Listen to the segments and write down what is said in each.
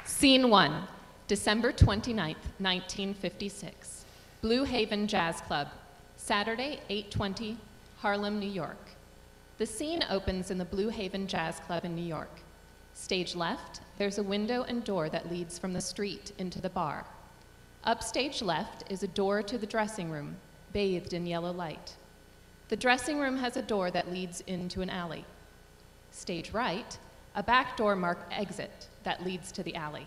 Scene 1, December 29th, 1956. Blue Haven Jazz Club, Saturday, 8:20, Harlem, New York. The scene opens in the Blue Haven Jazz Club in New York. Stage left, there's a window and door that leads from the street into the bar. Upstage left is a door to the dressing room, bathed in yellow light. The dressing room has a door that leads into an alley. Stage right, a back door marked exit that leads to the alley.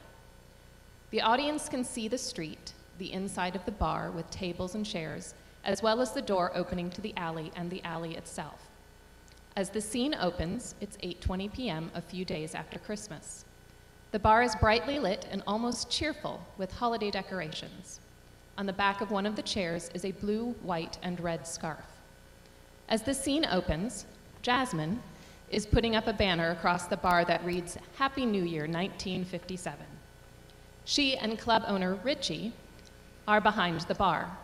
The audience can see the street, the inside of the bar with tables and chairs, as well as the door opening to the alley and the alley itself. As the scene opens, it's 8:20 p.m. a few days after Christmas. The bar is brightly lit and almost cheerful with holiday decorations. On the back of one of the chairs is a blue, white, and red scarf. As the scene opens, Jasmine is putting up a banner across the bar that reads, Happy New Year, 1957. She and club owner Richie are behind the bar.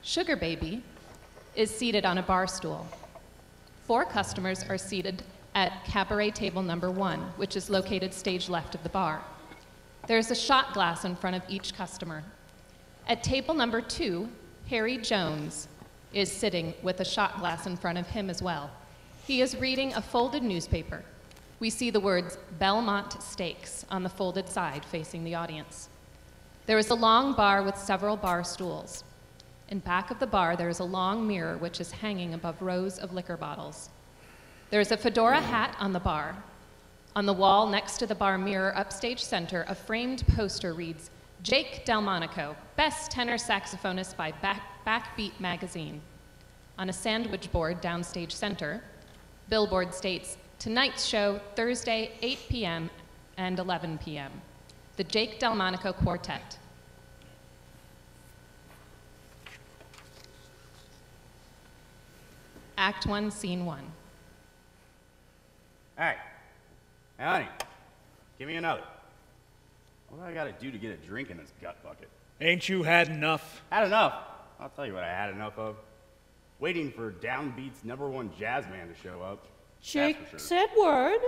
Sugar Baby is seated on a bar stool. 4 customers are seated at cabaret table number 1, which is located stage left of the bar. There's a shot glass in front of each customer. At table number 2, Harry Jones is sitting with a shot glass in front of him as well. He is reading a folded newspaper. We see the words Belmont Steaks on the folded side facing the audience. There is a long bar with several bar stools. In back of the bar, there is a long mirror which is hanging above rows of liquor bottles. There is a fedora hat on the bar. On the wall next to the bar mirror upstage center, a framed poster reads, Jake Delmonico, best tenor saxophonist by Backbeat magazine. On a sandwich board downstage center, billboard states, tonight's show, Thursday, 8 p.m. and 11 p.m. The Jake Delmonico Quartet. Act 1, Scene 1. Hey, honey, give me another. What do I gotta do to get a drink in this gut bucket? Ain't you had enough? Had enough? I'll tell you what I had enough of. Waiting for Downbeat's #1 jazz man to show up. Jake Sure. said word.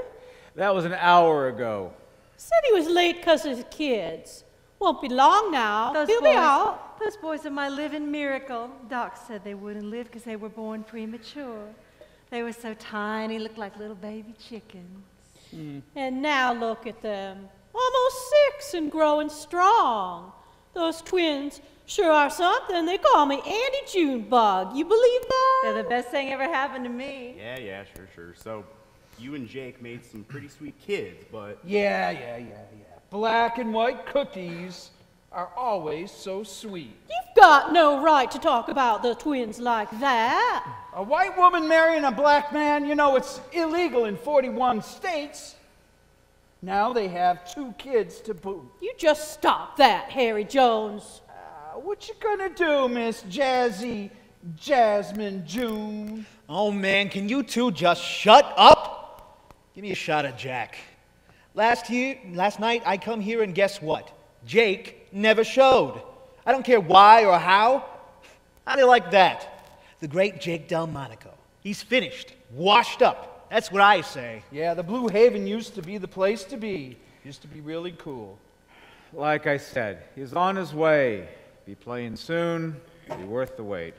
That was an hour ago. Said he was late because of the kids. Won't be long now. He'll be out. Those boys are my living miracle. Doc said they wouldn't live because they were born premature. They were so tiny, looked like little baby chickens. And now look at them. Almost 6 and growing strong. Those twins sure are something. They call me Andy Junebug. You believe that? They're the best thing ever happened to me. Yeah, sure. So, you and Jake made some pretty sweet kids, but... Yeah. Black and white cookies are always so sweet. You've got no right to talk about the twins like that. A white woman marrying a black man, you know, it's illegal in 41 states. Now they have 2 kids to boot. You just stop that, Harry Jones. What you gonna do, Miss Jazzy Jasmine June? Oh, man, can you two just shut up? Give me a shot of Jack. Last night, I come here and guess what? Jake never showed. I don't care why or how. How do you like that? The great Jake Delmonico. He's finished, washed up. That's what I say. Yeah, the Blue Haven used to be the place to be. Used to be really cool. Like I said, he's on his way. Be playing soon. Be worth the wait.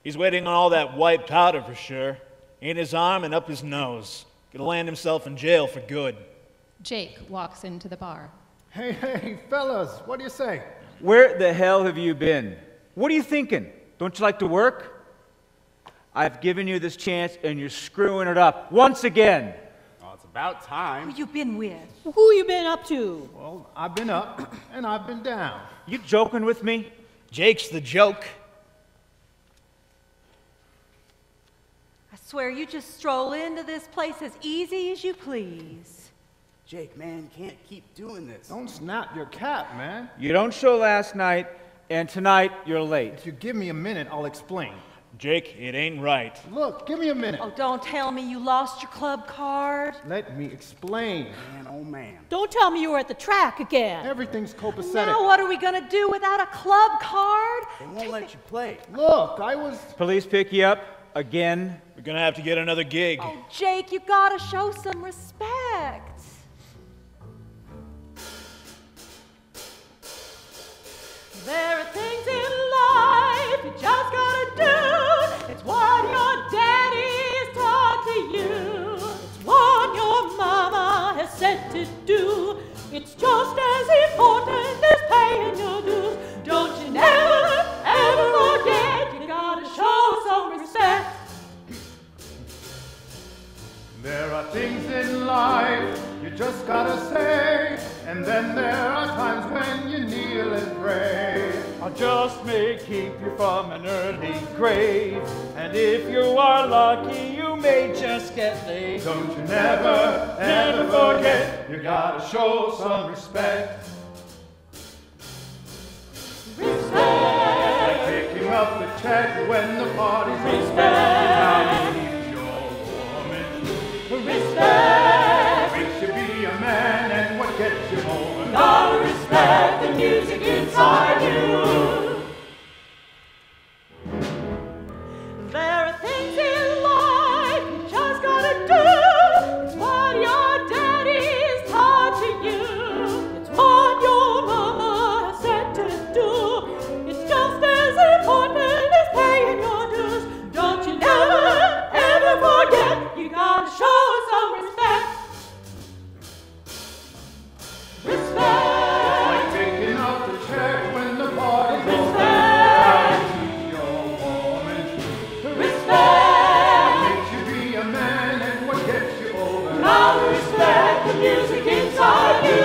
He's waiting on all that white powder for sure. In his arm and up his nose. Gonna land himself in jail for good. Jake walks into the bar. Hey, fellas, what do you say? Where the hell have you been? What are you thinking? Don't you like to work? I've given you this chance, and you're screwing it up once again. Well, it's about time. Who you been with? Who you been up to? Well, I've been up and I've been down. You joking with me? Jake's the joke. I swear you just stroll into this place as easy as you please. Jake, man, you can't keep doing this. Don't snap your cap, man. You don't show last night, and tonight you're late. If you give me a minute, I'll explain. Jake, it ain't right. Look, give me a minute. Oh, don't tell me you lost your club card. Let me explain. Man, oh man. Don't tell me you were at the track again. Everything's copacetic. Now what are we gonna do without a club card? They won't let you play. Look, I was... Police pick you up again. We're gonna have to get another gig. Oh, Jake, you gotta show some respect. There are things in life you just gotta do. It's what your daddy's taught to you. It's what your mama has said to do. It's just as important as paying your dues. Don't you never, ever forget, you gotta show some respect. There are things in life you just gotta say, and then there are times when you kneel and pray. I'll just may keep you from an early grave, and if you are lucky, you may just get laid. Don't you never, ever forget, you gotta show some respect. Like picking up the check when the party's over. Respect. Makes you be a man, and what gets you over. Gotta respect the music inside you. There are things in life you just gotta do. It's what your daddy's taught to you. It's what your mama has said to do. It's just as important as paying your dues. Don't you never, ever forget, you gotta show some respect. Like picking up the check when the party's over. Keep your warm and true. Makes you be a man, and what gets you over. Now respect the music inside you.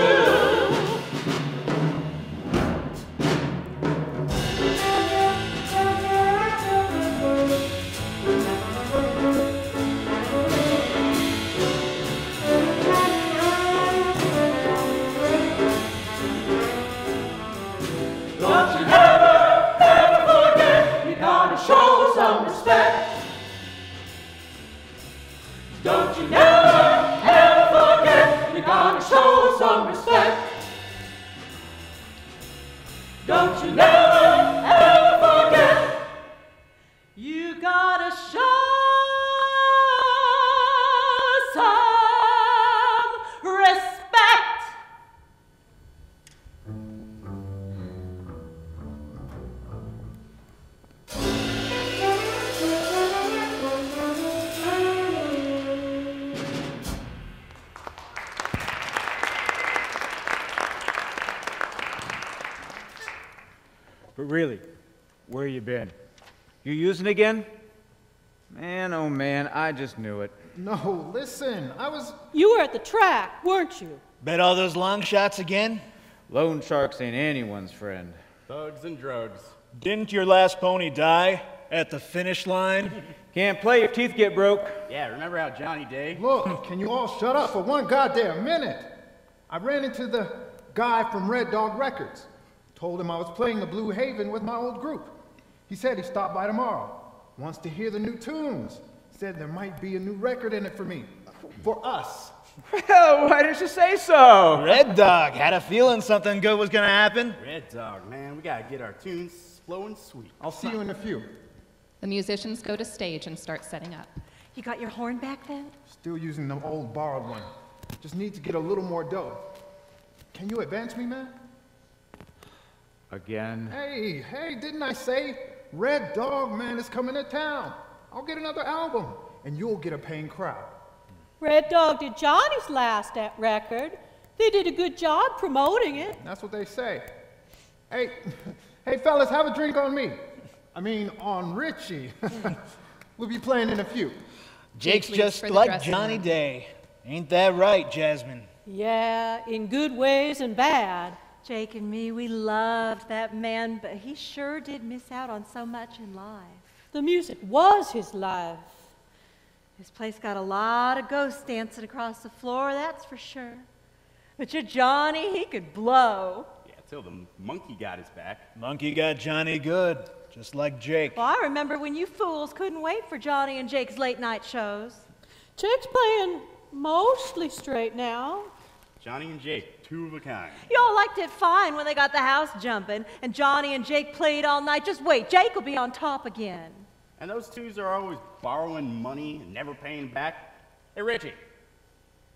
Don't you ever, ever forget, you gotta show some respect. Don't you never, ever forget, you gotta show some respect. Don't you never, ever forget, you gotta show some respect. But really, where you been? You using again? Man, oh man, I just knew it. No, listen, I was... You were at the track, weren't you? Bet all those long shots again? Loan sharks ain't anyone's friend. Thugs and drugs. Didn't your last pony die at the finish line? Can't play if teeth get broke. Yeah, remember how Johnny Day? Look, can you all shut up for one goddamn minute? I ran into the guy from Red Dog Records. Told him I was playing the Blue Haven with my old group. He said he'd stop by tomorrow. Wants to hear the new tunes. Said there might be a new record in it for me. For us. Well, why didn't you say so? Red Dog had a feeling something good was gonna happen. Red Dog, man, we gotta get our tunes slow and sweet. I'll see you in a few. The musicians go to stage and start setting up. You got your horn back then? Still using the old borrowed one. Just need to get a little more dough. Can you advance me, man? Again? Hey, didn't I say Red Dog, man, is coming to town? I'll get another album, and you'll get a paying crowd. Red Dog did Johnny's last record. They did a good job promoting it. That's what they say. Hey, fellas, have a drink on me. I mean, on Richie. We'll be playing in a few. Jake's leaves just for the like dressing Johnny room. Day. Ain't that right, Jasmine? Yeah, in good ways and bad. Jake and me, we loved that man, but he sure did miss out on so much in life. The music was his life. His place got a lot of ghosts dancing across the floor, that's for sure. But your Johnny, he could blow. Yeah, till the monkey got his back. Monkey got Johnny good, just like Jake. Well, I remember when you fools couldn't wait for Johnny and Jake's late night shows. Jake's playing mostly straight now. Johnny and Jake, two of a kind. Y'all liked it fine when they got the house jumping, and Johnny and Jake played all night. Just wait, Jake will be on top again. And those twos are always borrowing money and never paying back. Hey, Richie,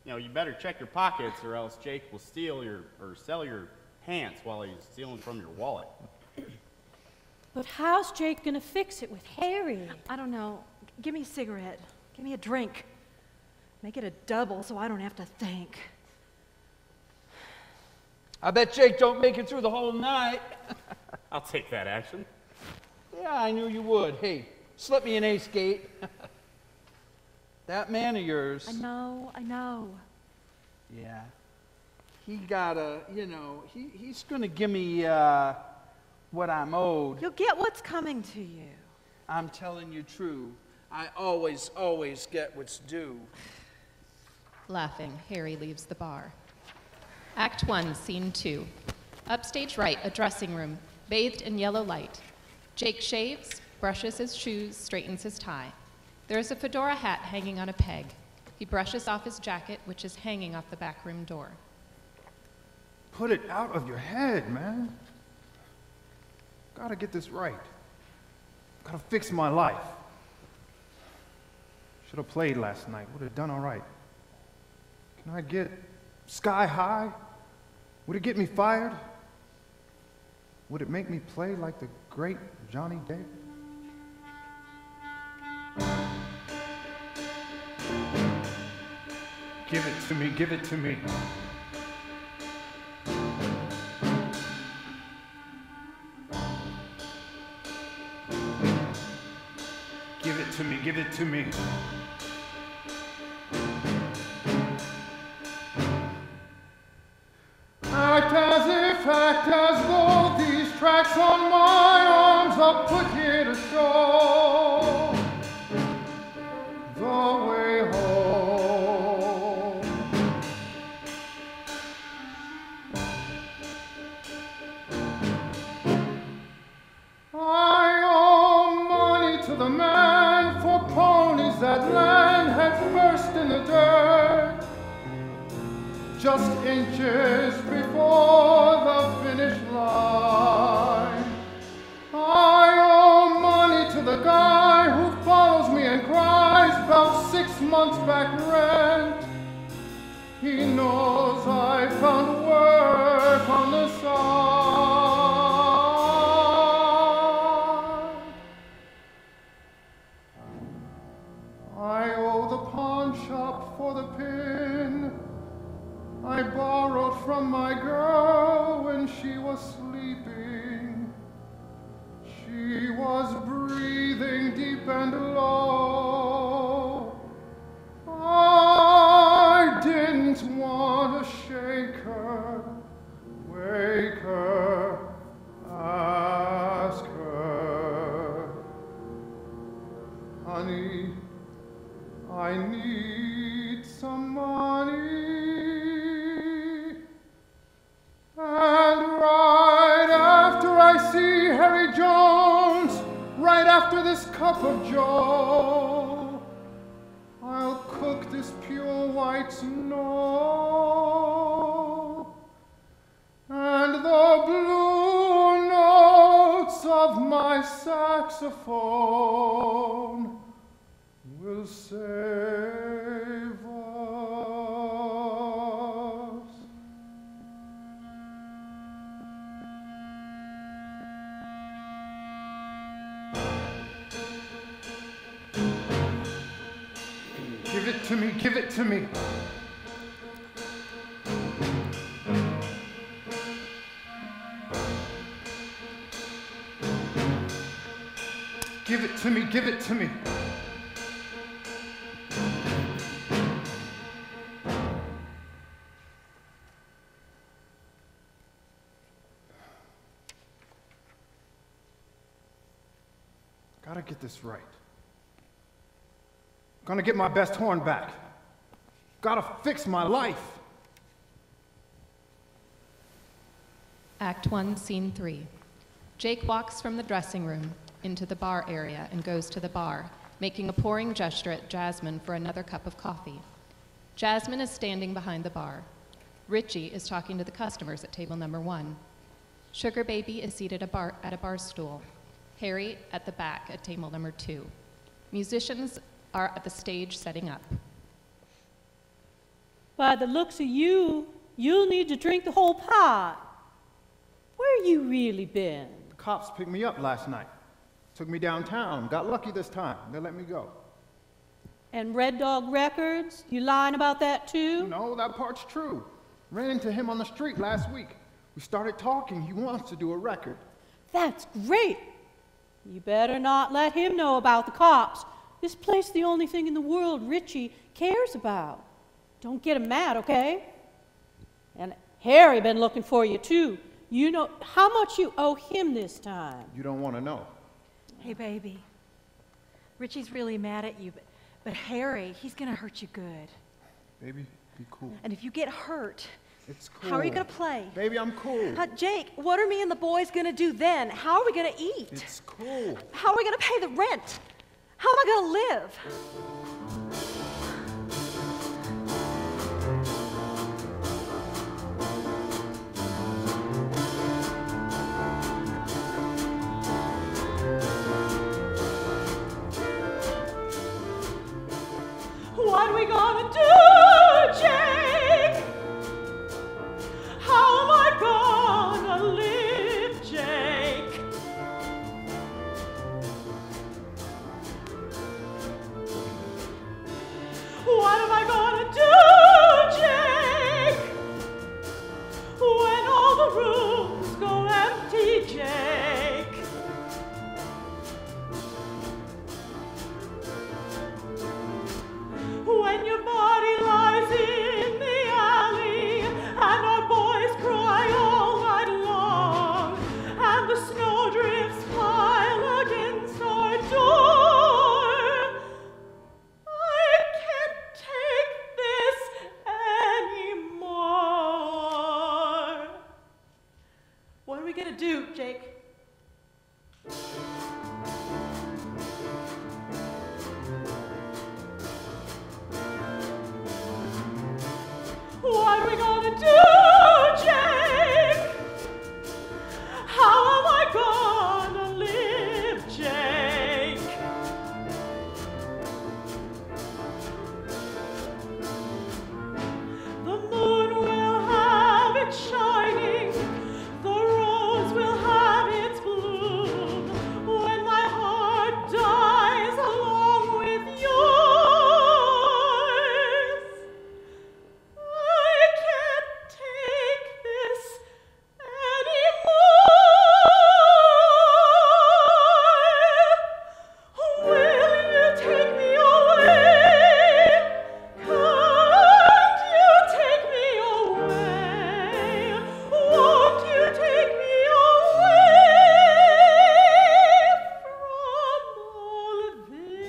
you know, you better check your pockets or else Jake will steal your, or sell your pants while he's stealing from your wallet. But how's Jake gonna fix it with Harry? I don't know. Give me a cigarette. Give me a drink. Make it a double so I don't have to think. I bet Jake don't make it through the whole night. I'll take that action. Yeah, I knew you would. Hey, slip me an ace, Gate. That man of yours. I know. Yeah. He gotta, you know, he's gonna give me what I'm owed. You'll get what's coming to you. I'm telling you true. I always get what's due. Laughing, Harry leaves the bar. Act 1, Scene 2. Upstage right, a dressing room, bathed in yellow light. Jake shaves, brushes his shoes, straightens his tie. There is a fedora hat hanging on a peg. He brushes off his jacket, which is hanging off the back room door. Put it out of your head, man. Gotta get this right. Gotta fix my life. Should have played last night. Would have done all right. Can I get sky high? Would it get me fired? Would it make me play like the great Johnny Day? Give it to me, give it to me. Give it to me, give it to me. Act as though these tracks on my arms are put here to show the way home. I owe money to the man for ponies that land had first in the dirt, just inches before the finish line. I owe money to the guy who follows me and cries about 6 months back rent. He knows I found work on the side. I owe the pawn shop for the pin I borrowed from my girl when she was sleeping. She was breathing deep and low. I didn't want to shake her, wake her, ask her. Honey, I need some money. And right after I see Harry Jones, right after this cup of joe, I'll cook this pure white snow, and the blue notes of my saxophone will save us. Give it to me, give it to me. Give it to me, give it to me. Gotta get this right. Gonna get my best horn back. Gotta fix my life. Act 1, Scene 3. Jake walks from the dressing room into the bar area and goes to the bar, making a pouring gesture at Jasmine for another cup of coffee. Jasmine is standing behind the bar. Richie is talking to the customers at table number 1. Sugar Baby is seated at a bar stool. Harry at the back at table number 2. Musicians are at the stage setting up. By the looks of you, you'll need to drink the whole pot. Where you really been? The cops picked me up last night. Took me downtown. Got lucky this time. They let me go. And Red Dog Records? You lying about that too? No, that part's true. Ran into him on the street last week. We started talking. He wants to do a record. That's great. You better not let him know about the cops. This place is the only thing in the world Richie cares about. Don't get him mad, okay? And Harry been looking for you too. You know how much you owe him this time. You don't want to know. Hey, baby. Richie's really mad at you, but Harry, he's gonna hurt you good. Baby, be cool. And if you get hurt, It's cool. how are you gonna play? Baby, I'm cool. Jake, what are me and the boys gonna do then? How are we gonna eat? It's cool. How are we gonna pay the rent? How am I gonna live? What are we gonna do, Jake? How am I gonna live, Jake? What am I gonna do, Jake? When all the rooms go empty, Jake? When your body lies in the alley and our boys cry all night long and the snowdrifts pile against our door, I can't take this anymore. What are we gonna do, Jake? What are we gonna do, Jake? How am I gonna live, Jake? The moon will have its shining, the rose will have its bloom, when my heart dies along with yours. I can't take this anymore. Will you take me away? Can't you take me away? Won't you take me away from all of this?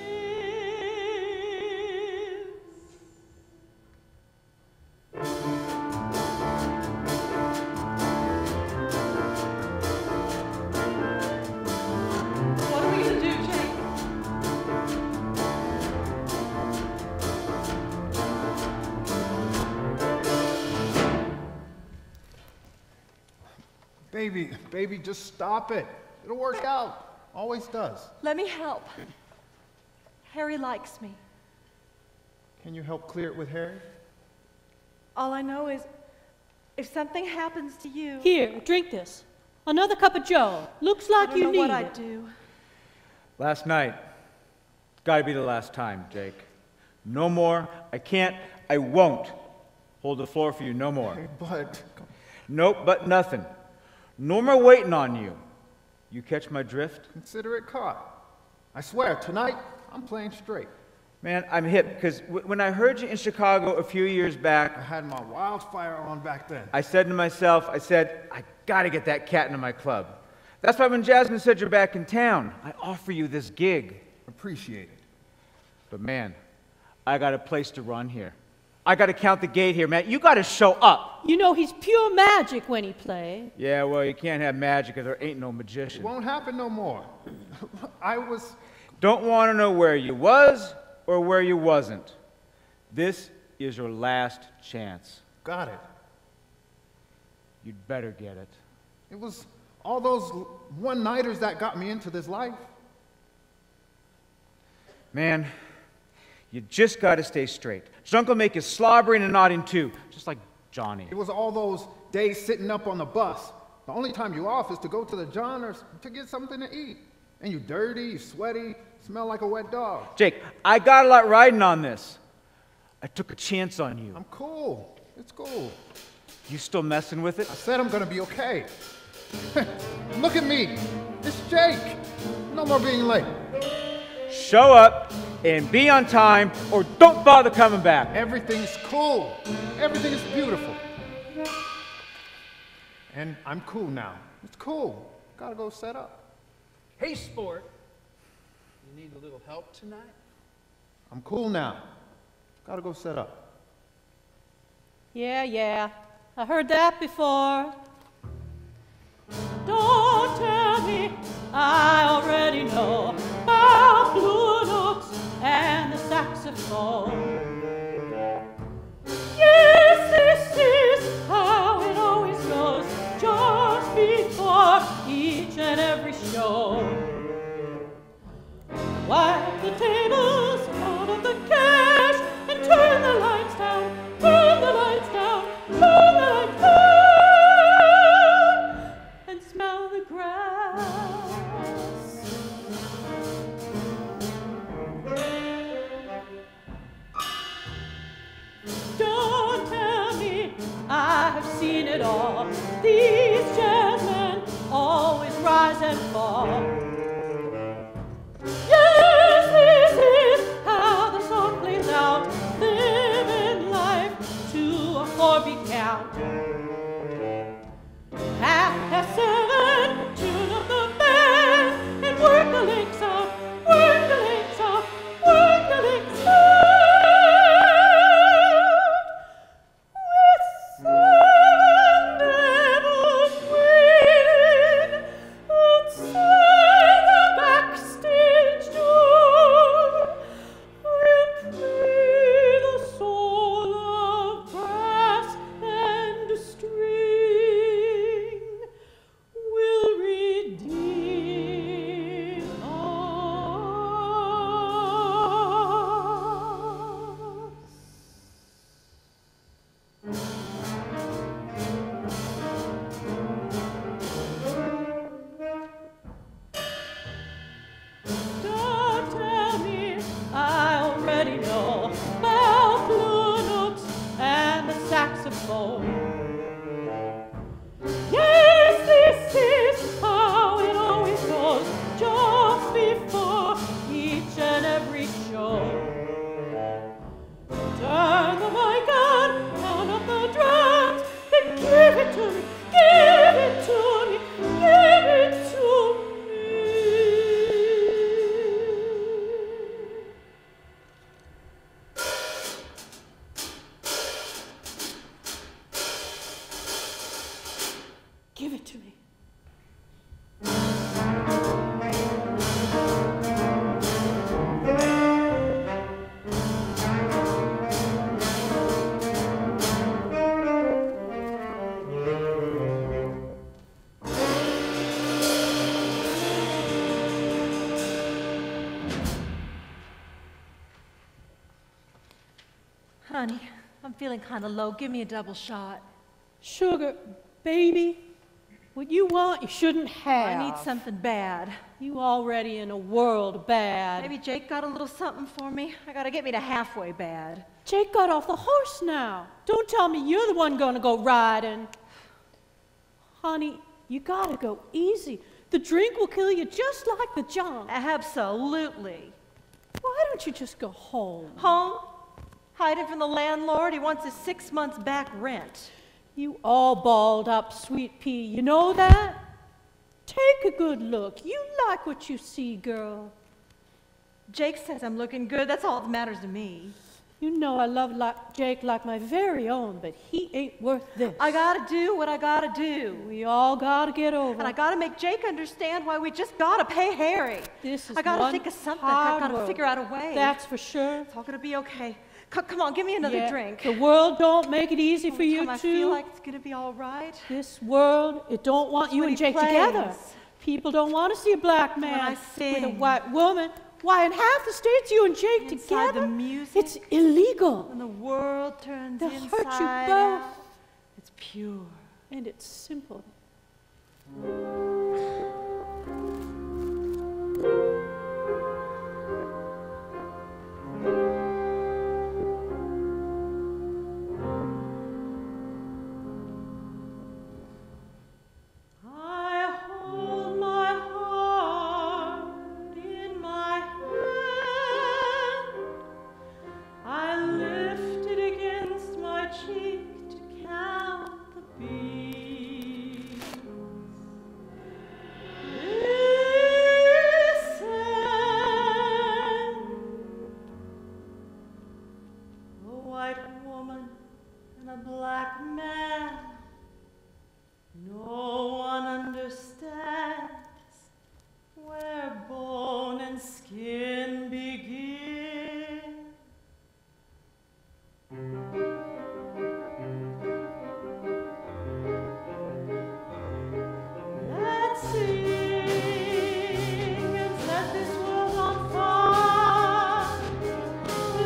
What are we gonna do, Jake? Baby, just stop it. It'll work out. Always does. Let me help. Harry likes me. Can you help clear it with Harry? All I know is if something happens to you, Here, drink this. Another cup of Joe. Looks I like don't you know need what it. I'd do. Last night. Gotta be the last time, Jake. No more. I can't. I won't hold the floor for you no more. Hey, bud. Nope, but nothing. No more waiting on you. You catch my drift? Consider it caught. I swear, tonight, I'm playing straight. Man, I'm hip, because when I heard you in Chicago a few years back, I had my wildfire on back then. I said to myself, I gotta get that cat into my club. That's why when Jasmine said you're back in town, I offer you this gig. Appreciate it. But man, I got a place to run here. I gotta count the gate here, man. You gotta show up. You know he's pure magic when he plays. Yeah, well, you can't have magic if there ain't no magician. It won't happen no more. I was... Don't want to know where you was or where you wasn't. This is your last chance. Got it. You'd better get it. It was all those one-nighters that got me into this life. Man, you just got to stay straight. Drunk will make you slobbering and nodding too, just like Johnny. It was all those days sitting up on the bus. The only time you off is to go to the Johners to get something to eat. And you dirty, you sweaty, smell like a wet dog. Jake, I got a lot riding on this. I took a chance on you. I'm cool. It's cool. You still messing with it? I said I'm gonna be okay. Look at me. It's Jake. No more being late. Show up and be on time, or don't bother coming back. Everything's cool. Everything is beautiful. And I'm cool now. It's cool. Gotta go set up. Hey, sport. You need a little help tonight? I'm cool now. Gotta go set up. Yeah. I heard that before. Don't tell me, I already know about blue notes and the saxophone. Yes, this is how it always goes, just before each and every show. Wipe the tables out of the cash and turn the lights down, turn the lights down, turn the lights down, and smell the grass. Don't tell me I have seen it all. These jazzmen always rise and fall. Yes, this is how the song plays out. Living life to a 4-beat count. 7:30, tune up the band and work the links out, work the links out, work the links out. With some devils waiting outside the backstage door, we'll play the soul of brass and string. Will redeem us. Don't tell me, I already know about blue notes and the saxophone. Yes, this is how it always goes, just before each and every show. Turn the mic on, count up the drums, and give it to me, give it to me, give it to me. Give it to me. Honey, I'm feeling kind of low. Give me a double shot. Sugar, baby, what you want, you shouldn't have. I need something bad. You already in a world bad. Maybe Jake got a little something for me. I gotta get me to halfway bad. Jake got off the horse now. Don't tell me you're the one gonna go riding. Honey, you gotta go easy. The drink will kill you just like the junk. Absolutely. Why don't you just go home? Home? Hiding from the landlord? He wants his 6 months back rent. You all balled up, sweet pea. You know that? Take a good look. You like what you see, girl. Jake says I'm looking good. That's all that matters to me. You know I love Jake like my very own, but he ain't worth this. I gotta do what I gotta do. We all gotta get over. And I gotta make Jake understand why we just gotta pay Harry. This is I gotta one think of something. hard I gotta world. figure out a way. That's for sure. It's all gonna be okay. Come on, give me another Yeah, drink. The world don't make it easy for Every you time I two. feel like it's gonna be all right. This world, it don't want you when and he Jake plays. together. People don't want to see a black When man I with a sing. white woman. Why, in half the states, you and Jake Inside together, the music, it's illegal. when the world turns They'll inside hurt you both. out, it's pure. And it's simple. I hold my heart in my hand. I lift it against my cheek to count the beats. Listen, a white woman and a black man. No one understands where bone and skin begin. Let's sing and set this world on fire.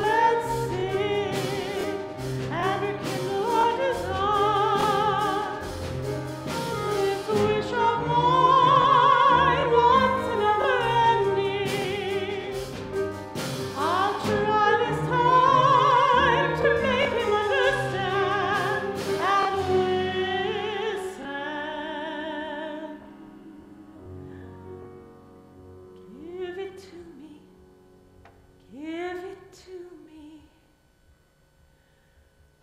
Let's sing and rekindle our desire. If the wish of mine wants another ending, I'll try this time to make him understand and listen. Give it to me, give it to me.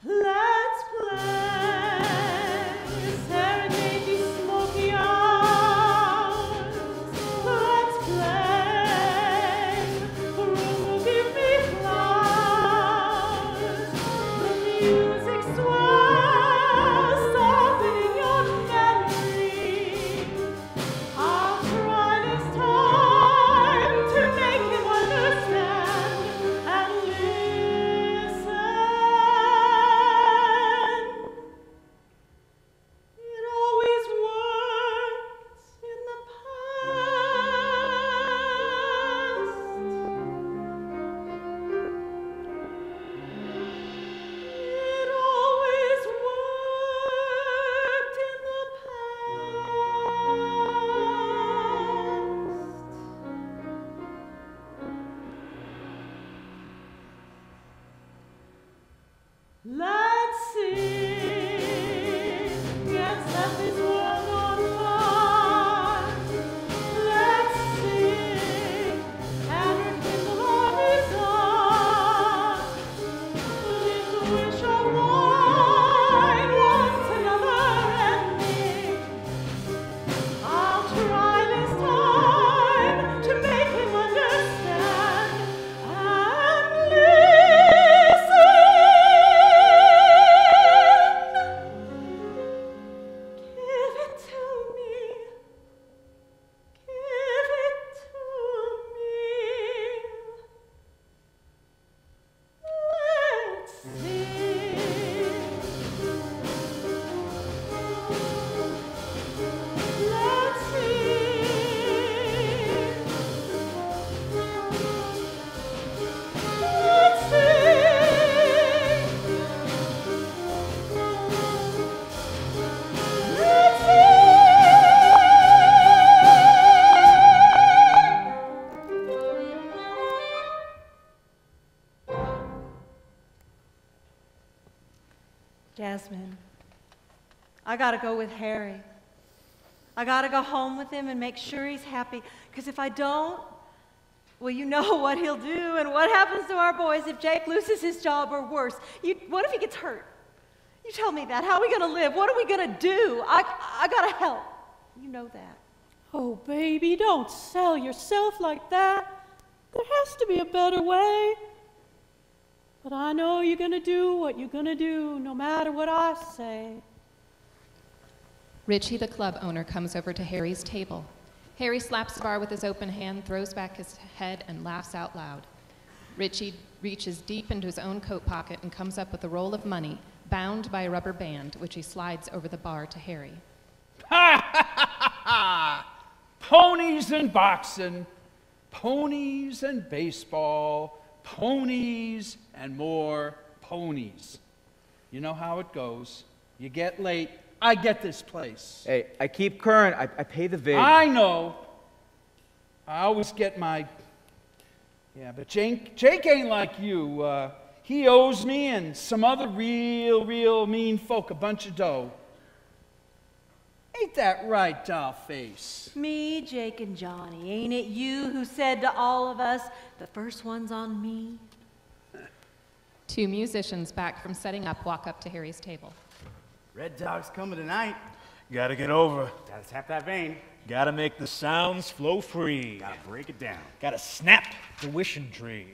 Let's play serenade these smoky hours. Let's play, the room will give me flowers. The music swells, softening your memory. I'll try this time to make him understand and listen. It always works in the past. It always worked in the past. Let's sing and set this world on fire. Let's sing and rekindle our desire. If the wish of mine wants another ending, I'll try this time to make him understand and listen. Give it to me. Give it to me. Let's sing. Let's sing. Let's sing. Let's Jasmine, I gotta go with Harry. I gotta go home with him and make sure he's happy, because if I don't, well, you know what he'll do and what happens to our boys if Jake loses his job or worse. What if he gets hurt? You tell me that. How are we gonna live? What are we gonna do? I gotta help. You know that. Oh, baby, don't sell yourself like that. There has to be a better way. But I know you're gonna do what you're gonna do, no matter what I say. Richie, the club owner, comes over to Harry's table. Harry slaps the bar with his open hand, throws back his head, and laughs out loud. Richie reaches deep into his own coat pocket and comes up with a roll of money, bound by a rubber band, which he slides over the bar to Harry. Ha ha ha ha! Ponies and boxing, ponies and baseball, ponies and more ponies. You know how it goes. You get late, I get this place. Hey, I keep current. I pay the vig. I know. I always get my... Yeah, but Jake ain't like you. He owes me and some other real mean folk a bunch of dough. Ain't that right, Dollface? Me, Jake, and Johnny. Ain't it you who said to all of us, the first one's on me? Two musicians back from setting up walk up to Harry's table. Red Dog's coming tonight. Gotta get over. Gotta tap that vein. Gotta make the sounds flow free. Gotta break it down. Gotta snap the wishing tree.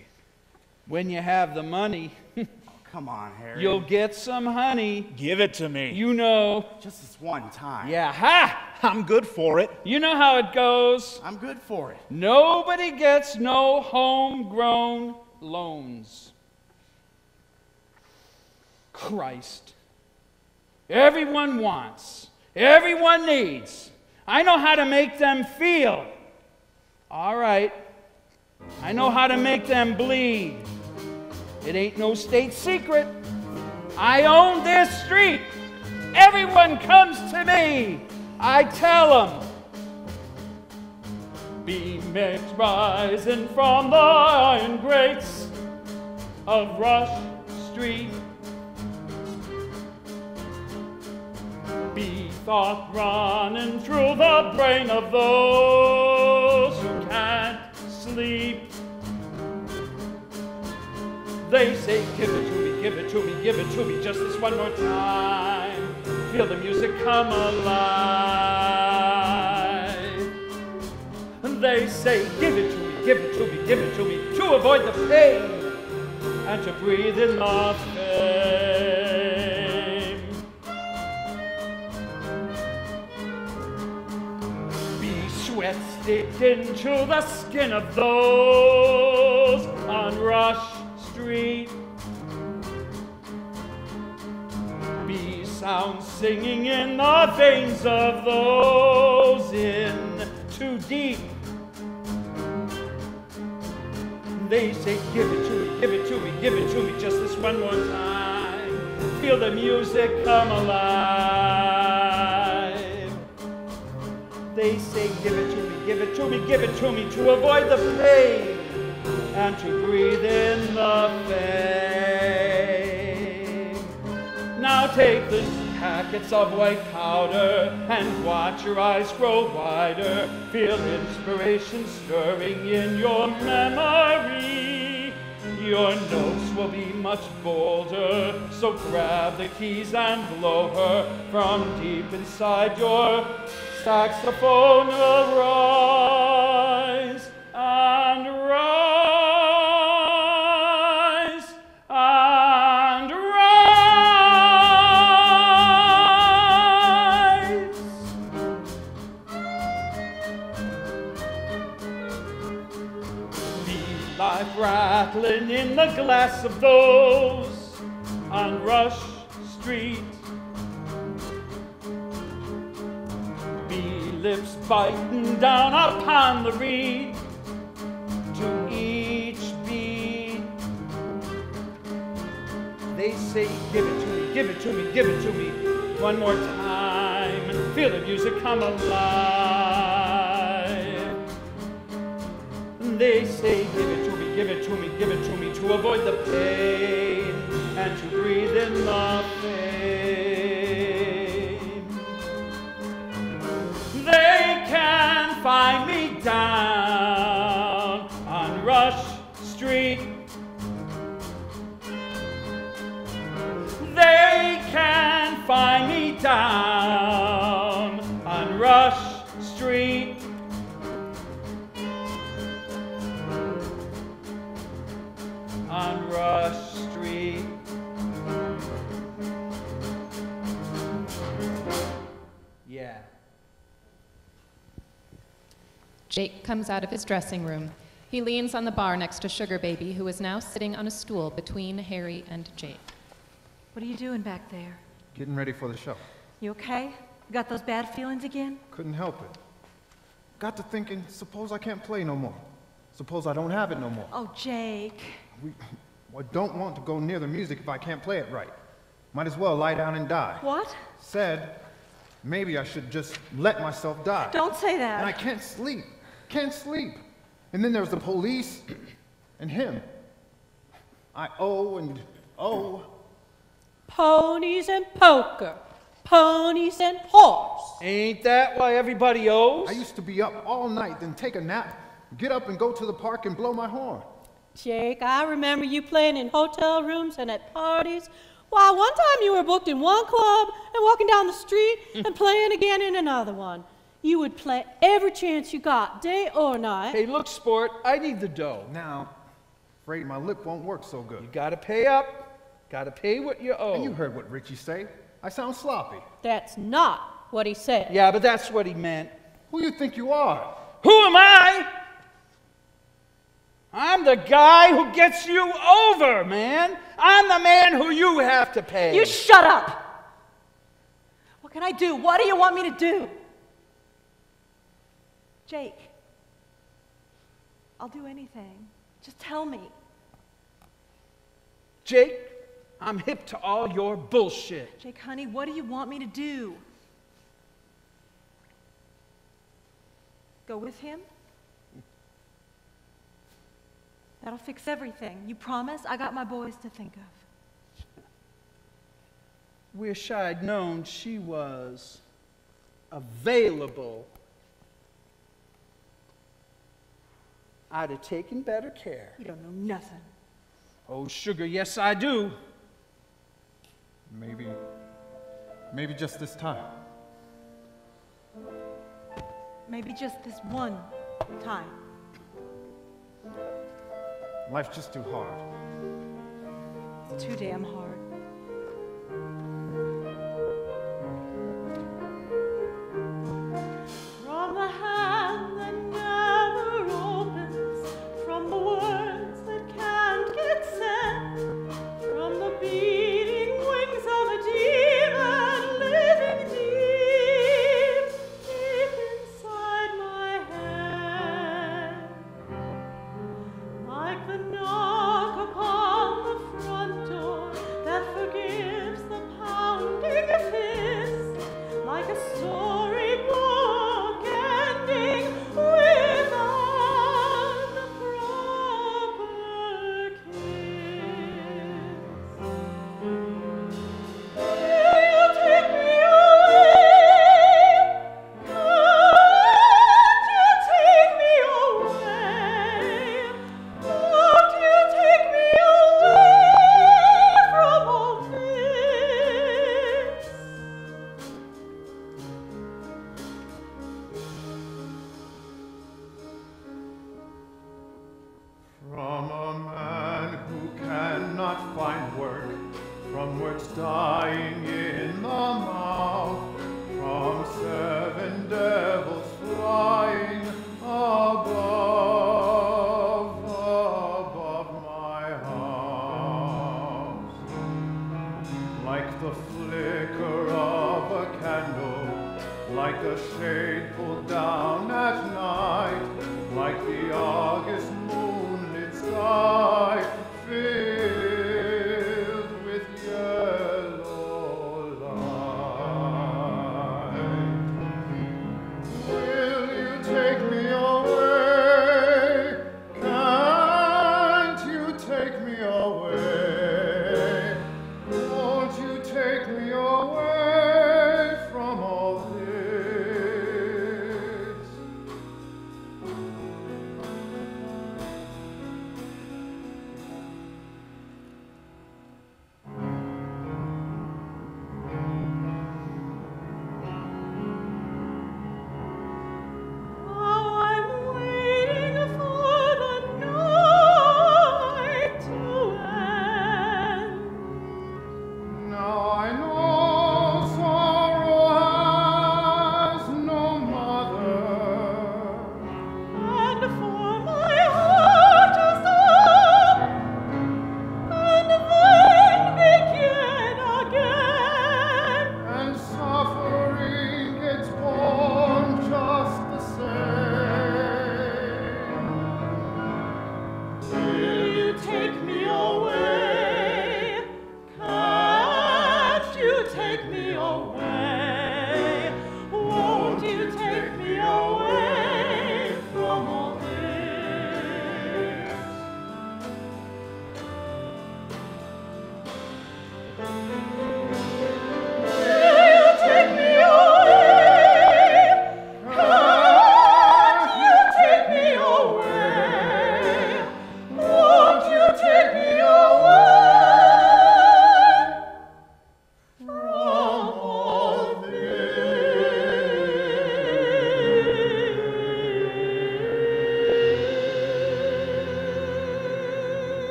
When you have the money, Oh, come on, Harry. you'll get some honey. Give it to me. You know. Just this one time. Yeah, ha! I'm good for it. You know how it goes. I'm good for it. Nobody gets no homegrown loans. Christ. Everyone wants. Everyone needs. I know how to make them feel. All right. I know how to make them bleed. It ain't no state secret. I own this street. Everyone comes to me. I tell them. Beamix rising from the iron grates of Rush Street. Be thought running through the brain of those who can't sleep. They say, give it to me, give it to me, give it to me, just this one more time. Feel the music come alive. They say, give it to me, give it to me, give it to me, to avoid the pain and to breathe in the fame. Be sweat sticked into the skin of those on Rush Street. Be sound singing in the veins of those in too deep. They say, give it to me, give it to me, give it to me, just this one more time. Feel the music come alive. They say, give it to me, give it to me, give it to me, to avoid the pain and to breathe in the fame. Now take the packets of white powder and watch your eyes grow wider. Feel inspiration stirring in your memory. Your notes will be much bolder, so grab the keys and blow her from deep inside your saxophone will rise and rise and rise. Be life rattling in the glass of those on Rush Street. Be lips biting down upon the reed to each beat. They say, give it to me, give it to me, give it to me, one more time, and feel the music come alive. They say, give it to me, give it to me, give it to me, to avoid the pain and to breathe in the fame. rush street. Yeah. Jake comes out of his dressing room. He leans on the bar next to Sugar Baby, who is now sitting on a stool between Harry and Jake. What are you doing back there? Getting ready for the show. You okay? You got those bad feelings again? Couldn't help it. Got to thinking, suppose I can't play no more. Suppose I don't have it no more. Oh, Jake. I don't want to go near the music if I can't play it right. Might as well lie down and die. What? Said, maybe I should just let myself die. Don't say that. And I can't sleep. Can't sleep. And then there's the police and him. I owe and owe. Ponies and poker. Ponies and horse. Ain't that why everybody owes? I used to be up all night, then take a nap, get up and go to the park and blow my horn. Jake, I remember you playing in hotel rooms and at parties. Why, one time you were booked in one club and walking down the street and playing again in another one. You would play every chance you got, day or night. Hey, look, sport, I need the dough. Now, afraid my lip won't work so good. You gotta pay up. Gotta pay what you owe. And you heard what Richie say. I sound sloppy. That's not what he said. Yeah, but that's what he meant. Who you think you are? Who am I? I'm the guy who gets you over, man. I'm the man who you have to pay. You shut up! What can I do? What do you want me to do? Jake, I'll do anything. Just tell me. Jake, I'm hip to all your bullshit. Jake, honey, what do you want me to do? Go with him? That'll fix everything. You promise? I got my boys to think of. Wish I'd known she was available. I'd have taken better care. You don't know nothing. Oh, sugar, yes I do. Maybe just this time. Maybe just this one time. Life's just too hard. It's too damn hard. From the hand that never opens, from the words that can't get said, from the beating wings of a demon living deep, deep inside my head, like the knock upon the front door that forgives the pounding fist, like a storybook ending without the proper kiss. Will you take me away? Can't you take me away? Won't you take me away from all this? From a man who cannot find work, from words dying in the mouth, from 7 devils flying above my house, like the flicker of a candle, like a shade pulled down at night, like the August moonlit sky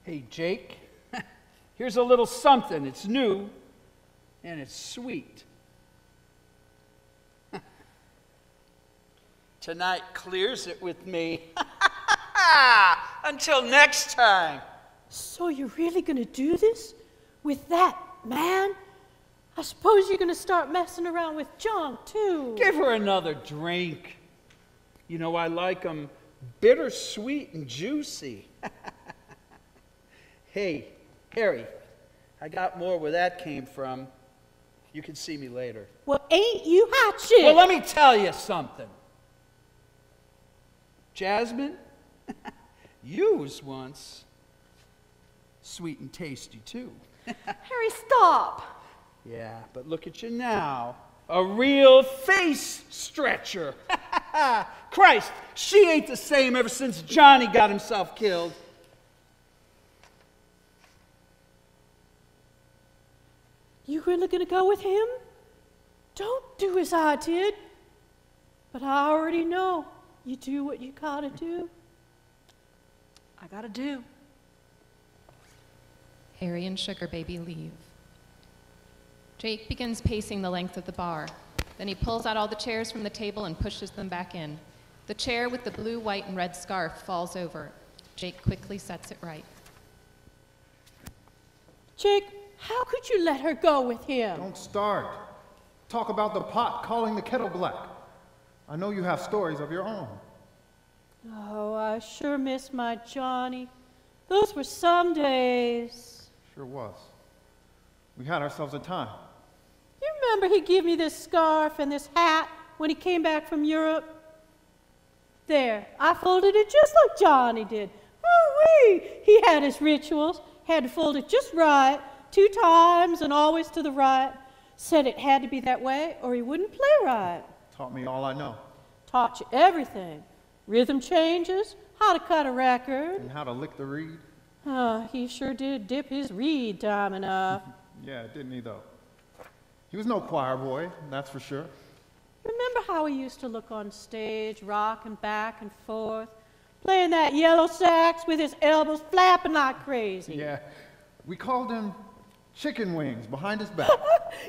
Hey, Jake, here's a little something. It's new, and it's sweet. Tonight clears it with me. Until next time. So you're really going to do this? With that man? I suppose you're going to start messing around with John, too. Give her another drink. You know, I like them bittersweet and juicy. Hey, Harry, I got more where that came from. You can see me later. Well, ain't you hot shit? Well, let me tell you something. Jasmine, you was once sweet and tasty, too. Harry, stop. Yeah, but look at you now. A real face stretcher. Christ, she ain't the same ever since Johnny got himself killed. You really gonna go with him? Don't do as I did. But I already know you do what you gotta do. I gotta do. Harry and Sugar Baby leave. Jake begins pacing the length of the bar. Then he pulls out all the chairs from the table and pushes them back in. The chair with the blue, white, and red scarf falls over. Jake quickly sets it right. Jake, how could you let her go with him? Don't start. Talk about the pot calling the kettle black. I know you have stories of your own. Oh, I sure miss my Johnny. Those were some days. Sure was. We had ourselves a time. You remember he gave me this scarf and this hat when he came back from Europe? There, I folded it just like Johnny did. Oh-wee! He had his rituals, had to fold it just right, 2 times and always to the right. Said it had to be that way or he wouldn't play right. Taught me all I know. Taught you everything. Rhythm changes, how to cut a record. And how to lick the reed. He sure did dip his reed time enough. Yeah, didn't he though? He was no choir boy, that's for sure. Remember how he used to look on stage, rocking back and forth, playing that yellow sax with his elbows flapping like crazy? Yeah, we called him chicken wings behind his back.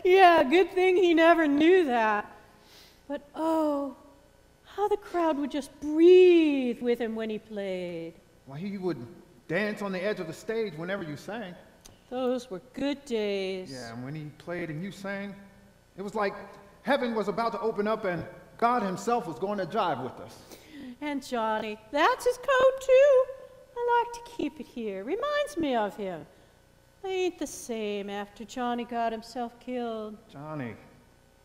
Yeah, good thing he never knew that. But oh, how the crowd would just breathe with him when he played. Why, he would dance on the edge of the stage whenever you sang. Those were good days. Yeah, and when he played and you sang, it was like heaven was about to open up and God himself was going to jive with us. And Johnny, that's his code too. I like to keep it here. Reminds me of him. Ain't the same after Johnny got himself killed. Johnny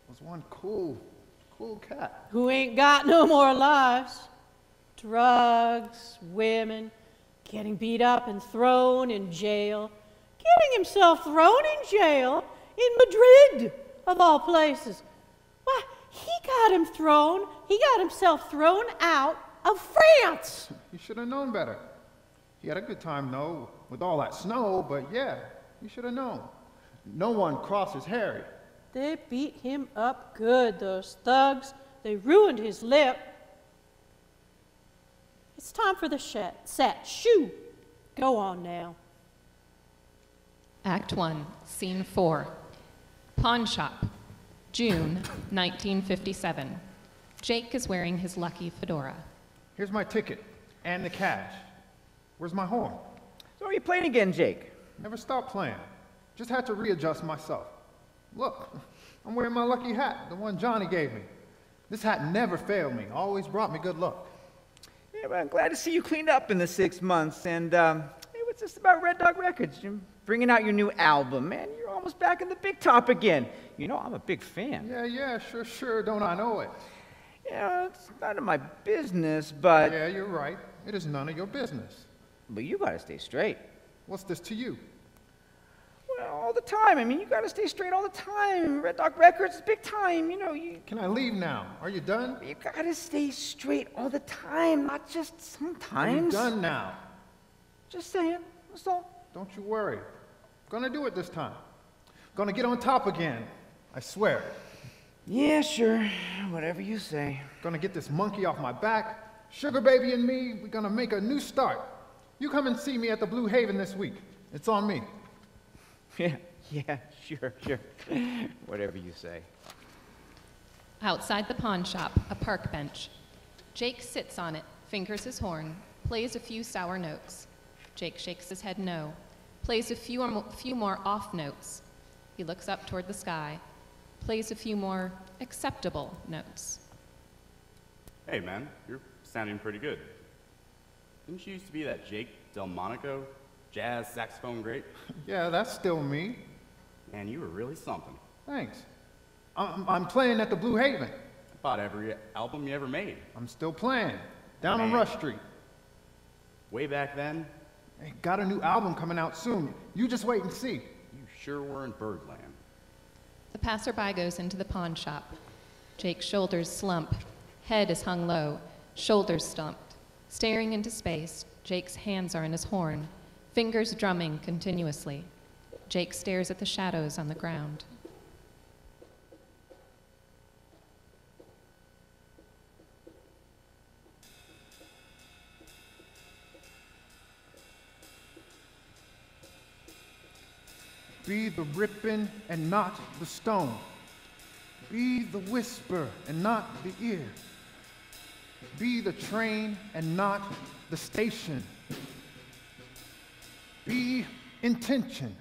was one cool cat. Who ain't got no more lives. Drugs, women, getting beat up and thrown in jail. Getting himself thrown in jail in Madrid, of all places. Why, he got himself thrown out of France. You should have known better. He had a good time, though, with all that snow, but yeah, you should have known. No one crosses Harry. They beat him up good, those thugs. They ruined his lip. It's time for the set. Shoo! Go on now. Act 1, Scene 4. Pawn shop, June 1957. Jake is wearing his lucky fedora. Here's my ticket and the cash. Where's my horn? So are you playing again, Jake? Never stopped playing. Just had to readjust myself. Look, I'm wearing my lucky hat, the one Johnny gave me. This hat never failed me, always brought me good luck. Yeah, well, I'm glad to see you cleaned up in the 6 months. And hey, what's this about Red Dog Records? You're bringing out your new album, man. You're almost back in the big top again. You know, I'm a big fan. Yeah, sure, don't I know it? Yeah, it's none of my business, but... Yeah, you're right. It is none of your business. But you gotta stay straight. What's this to you? Well, all the time. I mean, you gotta stay straight all the time. Red Dog Records is big time, you know. Can I leave now? Are you done? You gotta stay straight all the time, not just sometimes. Are you done now? Just saying, that's all. Don't you worry. Gonna do it this time. Gonna get on top again. I swear. Yeah, sure. Whatever you say. Gonna get this monkey off my back. Sugar Baby and me, we're gonna make a new start. You come and see me at the Blue Haven this week. It's on me. Yeah, sure. Whatever you say. Outside the pawn shop, a park bench. Jake sits on it, fingers his horn, plays a few sour notes. Jake shakes his head no, plays a few more off notes. He looks up toward the sky, plays a few more acceptable notes. Hey, man, you're sounding pretty good. Didn't you used to be that Jake Delmonico, jazz saxophone great? Yeah, that's still me. Man, you were really something. Thanks. I'm playing at the Blue Haven. I bought every album you ever made. I'm still playing. Down on Man. Rush Street. Way back then, Hey, got a new album coming out soon. You just wait and see. you sure were in Birdland. The passerby goes into the pawn shop. Jake's shoulders slump, head is hung low, shoulders slumped. Staring into space, Jake's hands are in his horn, fingers drumming continuously. Jake stares at the shadows on the ground. Be the ripping and not the stone. Be the whisper and not the ear. Be the train and not the station. Be intention.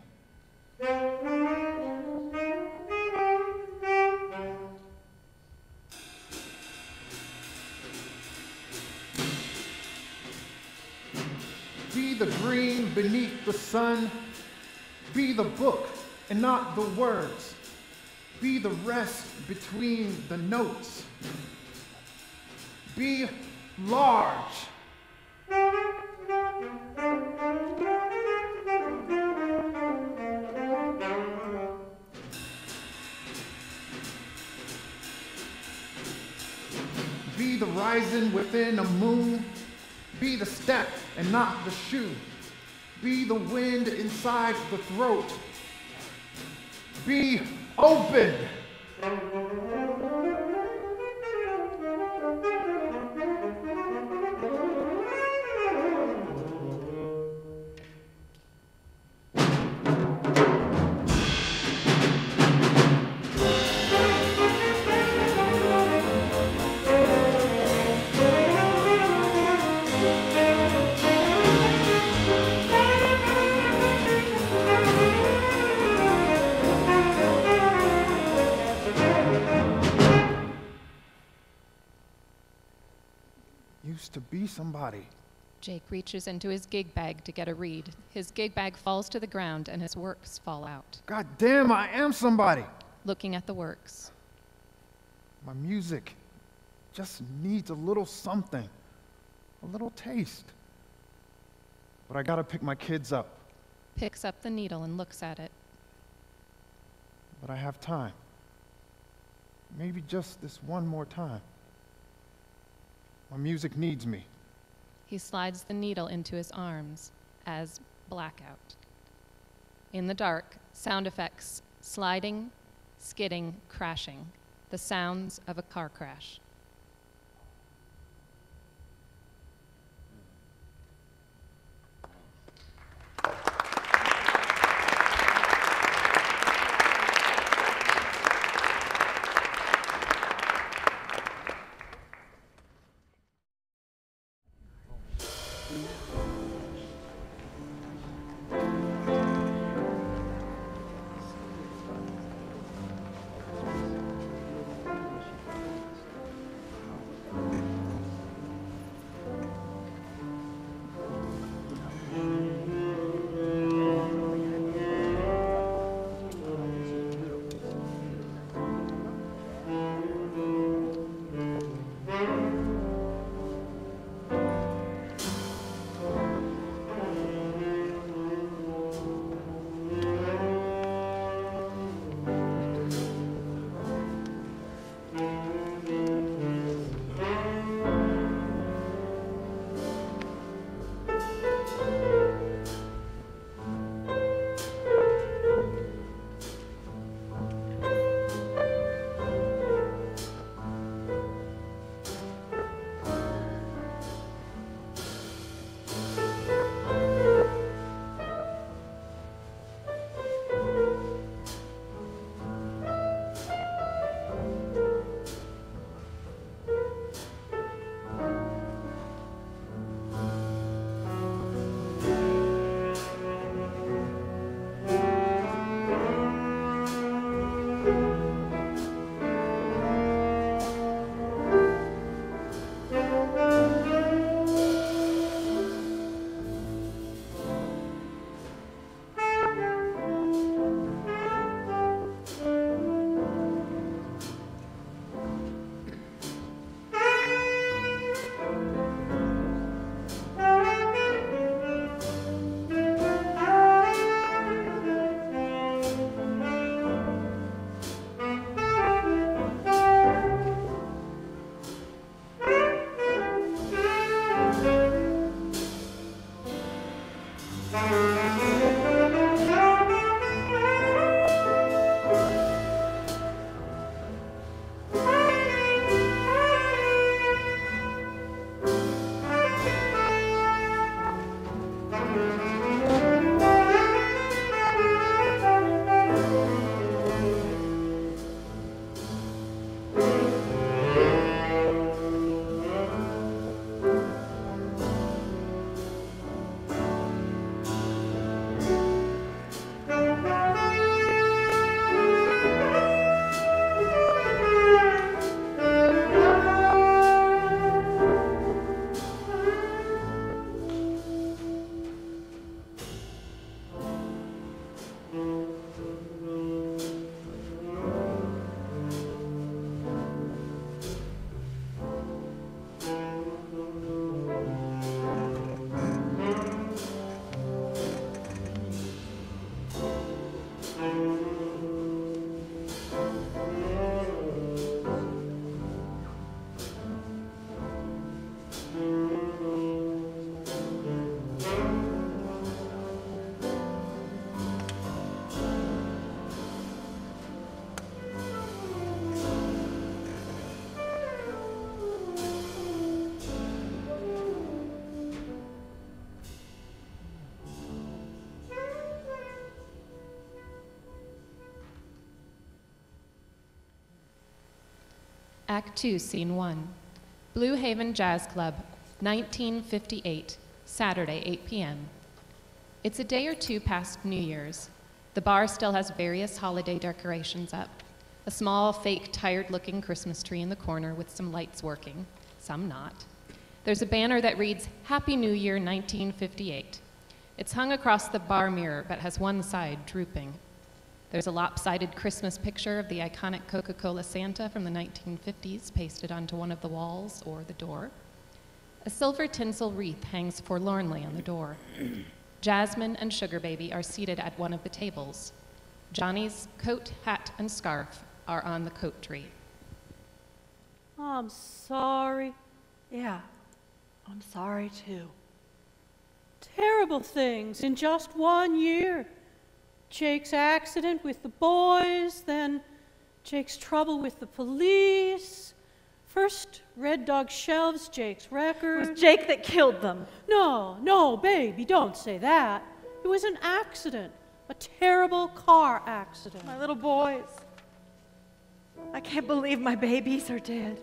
Be the green beneath the sun. Be the book and not the words. Be the rest between the notes. Be large. Be the rising within a moon. Be the step and not the shoe. Be the wind inside the throat. Be open. Used to be somebody. Jake reaches into his gig bag to get a reed. His gig bag falls to the ground and his works fall out. God damn, I am somebody. Looking at the works. My music just needs a little something, a little taste. But I gotta pick my kids up. Picks up the needle and looks at it. But I have time. Maybe just this one more time. My music needs me. He slides the needle into his arms as blackout. In the dark, sound effects, sliding, skidding, crashing, the sounds of a car crash. Act 2, Scene 1. Blue Haven Jazz Club, 1958, Saturday, 8 p.m. It's a day or two past New Year's. The bar still has various holiday decorations up. A small, fake, tired-looking Christmas tree in the corner with some lights working, some not. There's a banner that reads, Happy New Year, 1958. It's hung across the bar mirror, but has one side drooping. There's a lopsided Christmas picture of the iconic Coca-Cola Santa from the 1950s pasted onto one of the walls or the door. A silver tinsel wreath hangs forlornly on the door. Jasmine and Sugar Baby are seated at one of the tables. Johnny's coat, hat, and scarf are on the coat tree. I'm sorry. Yeah, I'm sorry too. Terrible things in just 1 year. Jake's accident with the boys, then Jake's trouble with the police. First, Red Dog shelves Jake's record. It was Jake that killed them. No, baby, don't say that. It was an accident, a terrible car accident. My little boys. I can't believe my babies are dead.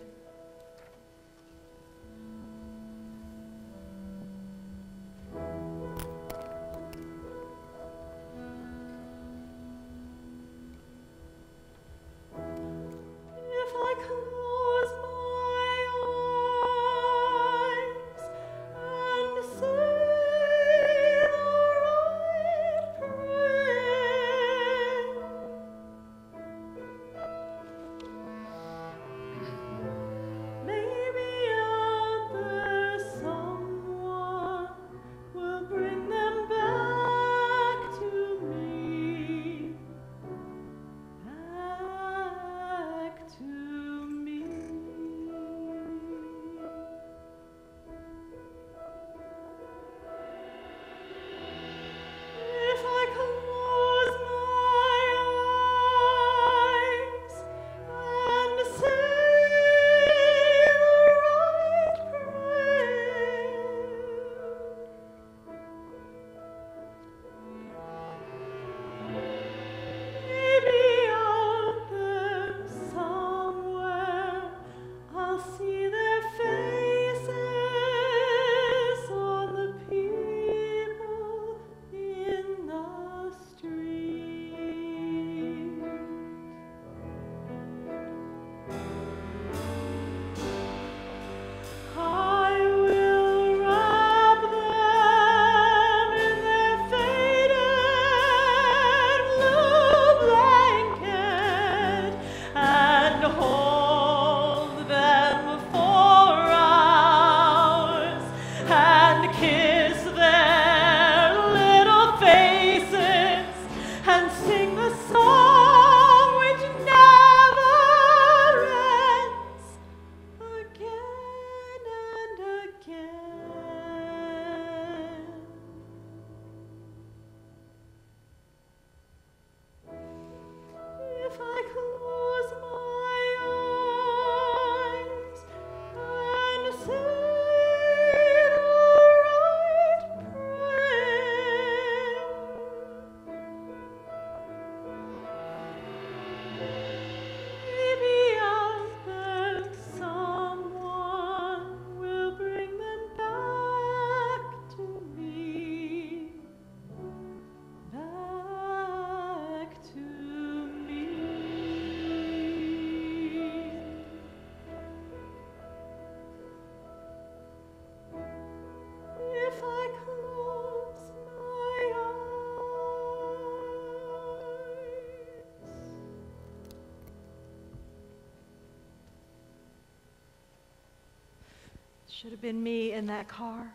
Should have been me in that car.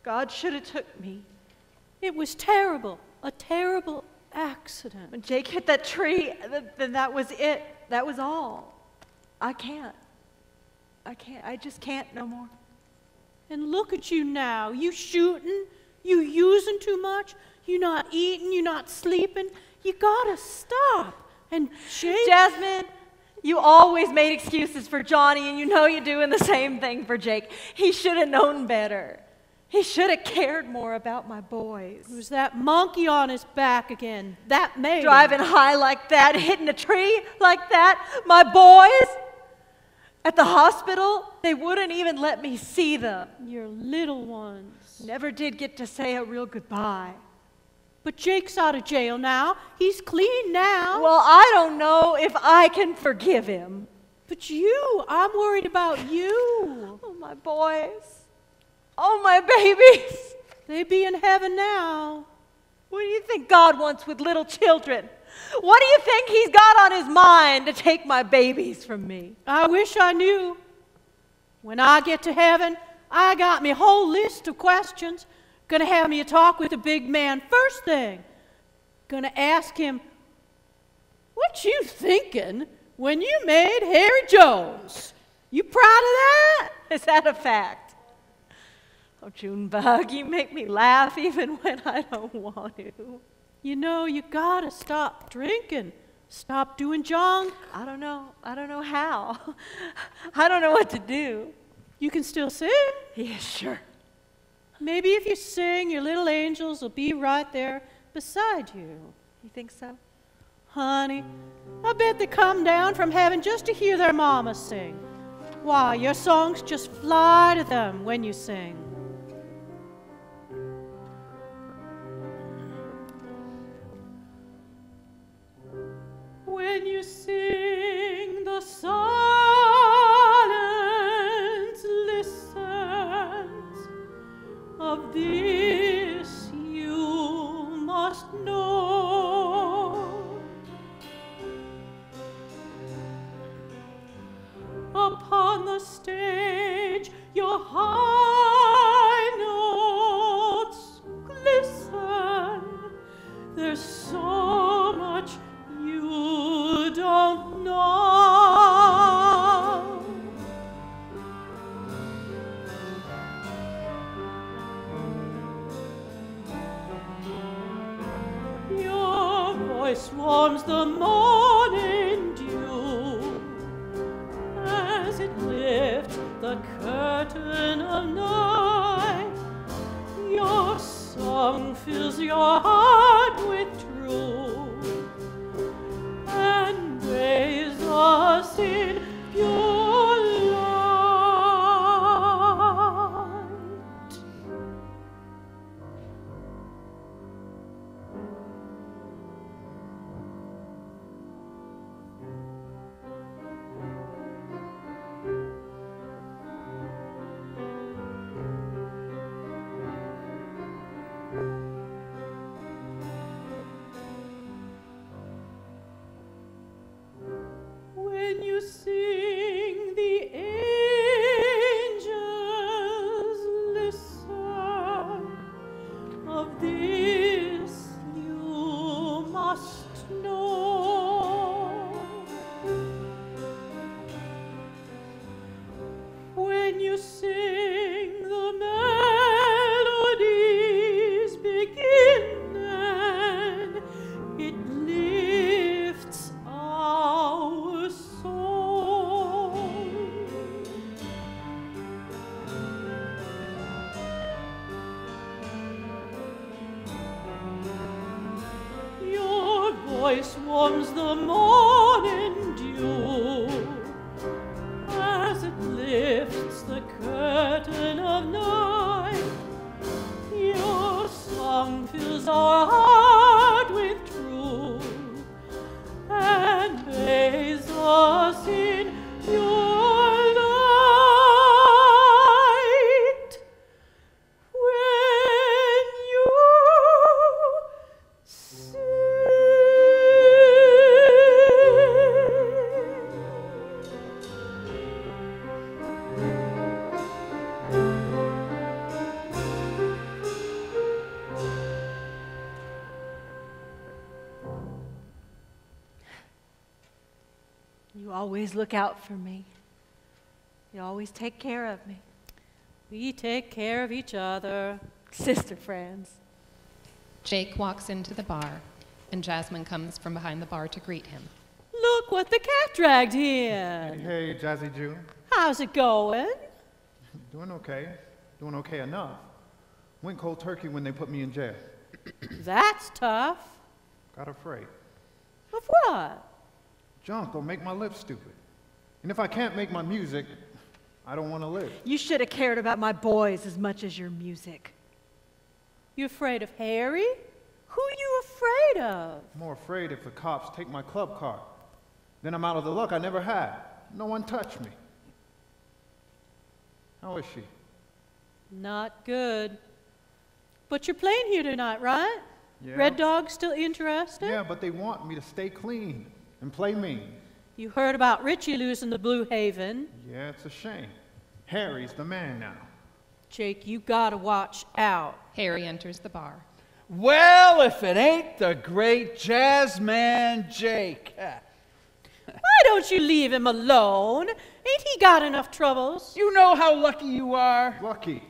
God should have took me. It was terrible, a terrible accident. When Jake hit that tree, then that was it. That was all. I can't. I just can't no more. And look at you now. You shooting, you using too much, you not eating, you not sleeping. You gotta stop. And Jake... Jasmine, you always made excuses for Johnny, and you know you're doing the same thing for Jake. He should have known better. He should have cared more about my boys. It was that monkey on his back again. That made Driving high like that, hitting a tree like that. My boys, at the hospital, they wouldn't even let me see them. Your little ones. Never did get to say a real goodbye. But Jake's out of jail now. He's clean now. Well, I don't know if I can forgive him. But you, I'm worried about you. Oh, my boys. Oh, my babies. They be in heaven now. What do you think God wants with little children? What do you think he's got on his mind to take my babies from me? I wish I knew. When I get to heaven, I got me whole list of questions. Gonna have me a talk with the big man first thing. Gonna ask him, what you thinking when you made Harry Jones? You proud of that? Is that a fact? Oh, Junebug, you make me laugh even when I don't want to. You know, you gotta stop drinking. Stop doing junk. I don't know how. I don't know what to do. You can still sing. Yeah, sure. Maybe if you sing, your little angels will be right there beside you. You think so? Honey, I bet they come down from heaven just to hear their mama sing. Why, your songs just fly to them when you sing. When you sing the silence listens, of this you must know. Upon the stage your high notes glisten. There's so much you don't know. Your voice warms the morning dew as it lifts the curtain of night. Your song fills your heart with truth and bathes us in pure light. When you sing, the angels listen. Of this you must know. When you sing, the melodies begin, and it lifts our soul. Your voice warms the morning dew as it lifts the curtain of night. Your song fills our heart with truth and bathes us in your light. When you sing. You always look out for me. You always take care of me. We take care of each other. Sister friends. Jake walks into the bar, and Jasmine comes from behind the bar to greet him. Look what the cat dragged in. Hey, Jazzy Jew. How's it going? Doing okay. Doing okay enough. Went cold turkey when they put me in jail. That's tough. Got afraid. Of what? Junk will make my lips stupid. And if I can't make my music, I don't want to live. You should have cared about my boys as much as your music. You afraid of Harry? Who you afraid of? I'm more afraid if the cops take my club card. Then I'm out of the luck I never had. No one touched me. How is she? Not good. But you're playing here tonight, right? Yeah. Red Dog still interested? Yeah, but they want me to stay clean and play mean. You heard about Richie losing the Blue Haven. Yeah, it's a shame. Harry's the man now. Jake, you gotta watch out. Harry enters the bar. Well, if it ain't the great jazz man Jake. Why don't you leave him alone? Ain't he got enough troubles? You know how lucky you are. Lucky.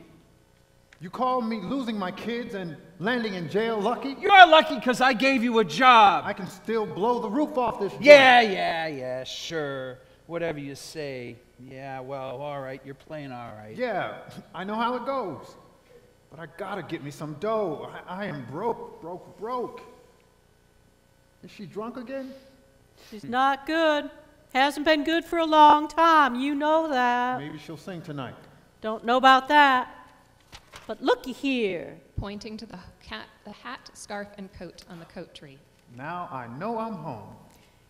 You call me losing my kids and landing in jail lucky? You're lucky because I gave you a job. I can still blow the roof off this joint. Yeah, sure. Whatever you say. Yeah, well, all right, you're playing all right. Yeah, I know how it goes. But I gotta get me some dough. I am broke. Is she drunk again? She's not good. Hasn't been good for a long time. You know that. Maybe she'll sing tonight. Don't know about that. But looky here. Pointing to the hat, scarf, and coat on the coat tree. Now I know I'm home.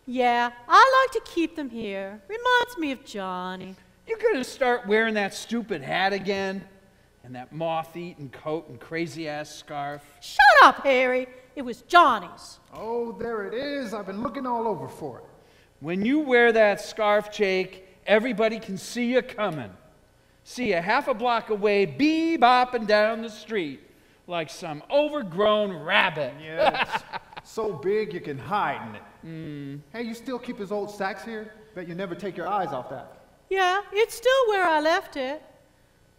Yeah, I like to keep them here. Reminds me of Johnny. You gonna start wearing that stupid hat again? And that moth-eaten coat and crazy-ass scarf? Shut up, Harry. It was Johnny's. Oh, there it is. I've been looking all over for it. When you wear that scarf, Jake, everybody can see you coming. See you half a block away, bebopping down the street like some overgrown rabbit. Yeah, it's so big you can hide in it. Hey, you still keep his old sax here? Bet you never take your eyes off that. Yeah, it's still where I left it.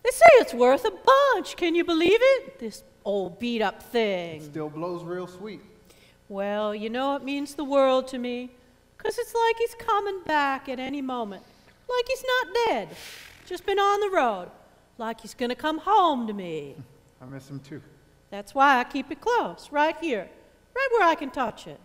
They say it's worth a bunch. Can you believe it? This old beat-up thing. It still blows real sweet. Well, you know it means the world to me, 'cause it's like he's coming back at any moment. Like he's not dead, just been on the road. Like he's gonna come home to me. I miss him too. That's why I keep it close, right here, right where I can touch it.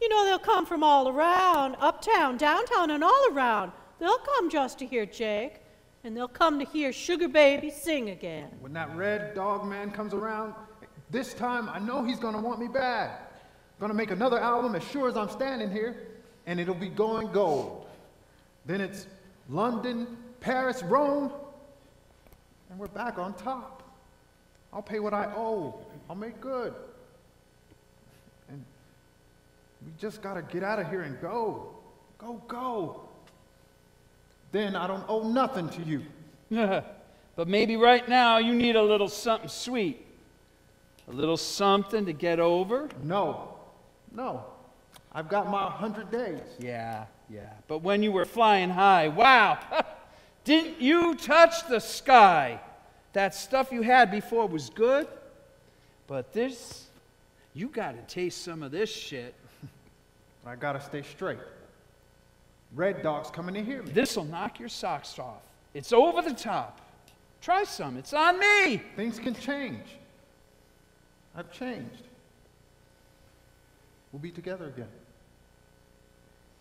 You know, they'll come from all around, uptown, downtown, and all around. They'll come just to hear Jake. And they'll come to hear Sugar Baby sing again. When that Red Dog man comes around, this time I know he's gonna want me bad. Gonna make another album as sure as I'm standing here, and it'll be going gold. Then it's London, Paris, Rome, and we're back on top. I'll pay what I owe. I'll make good. And we just gotta get out of here and go. Go. Then I don't owe nothing to you. But maybe right now you need a little something sweet. A little something to get over. No. I've got my 100 days. Yeah. But when you were flying high, wow, didn't you touch the sky? That stuff you had before was good, but this, you got to taste some of this shit. I got to stay straight. Red Dog's coming to hear me. This'll knock your socks off. It's over the top. Try some. It's on me. Things can change. I've changed. We'll be together again.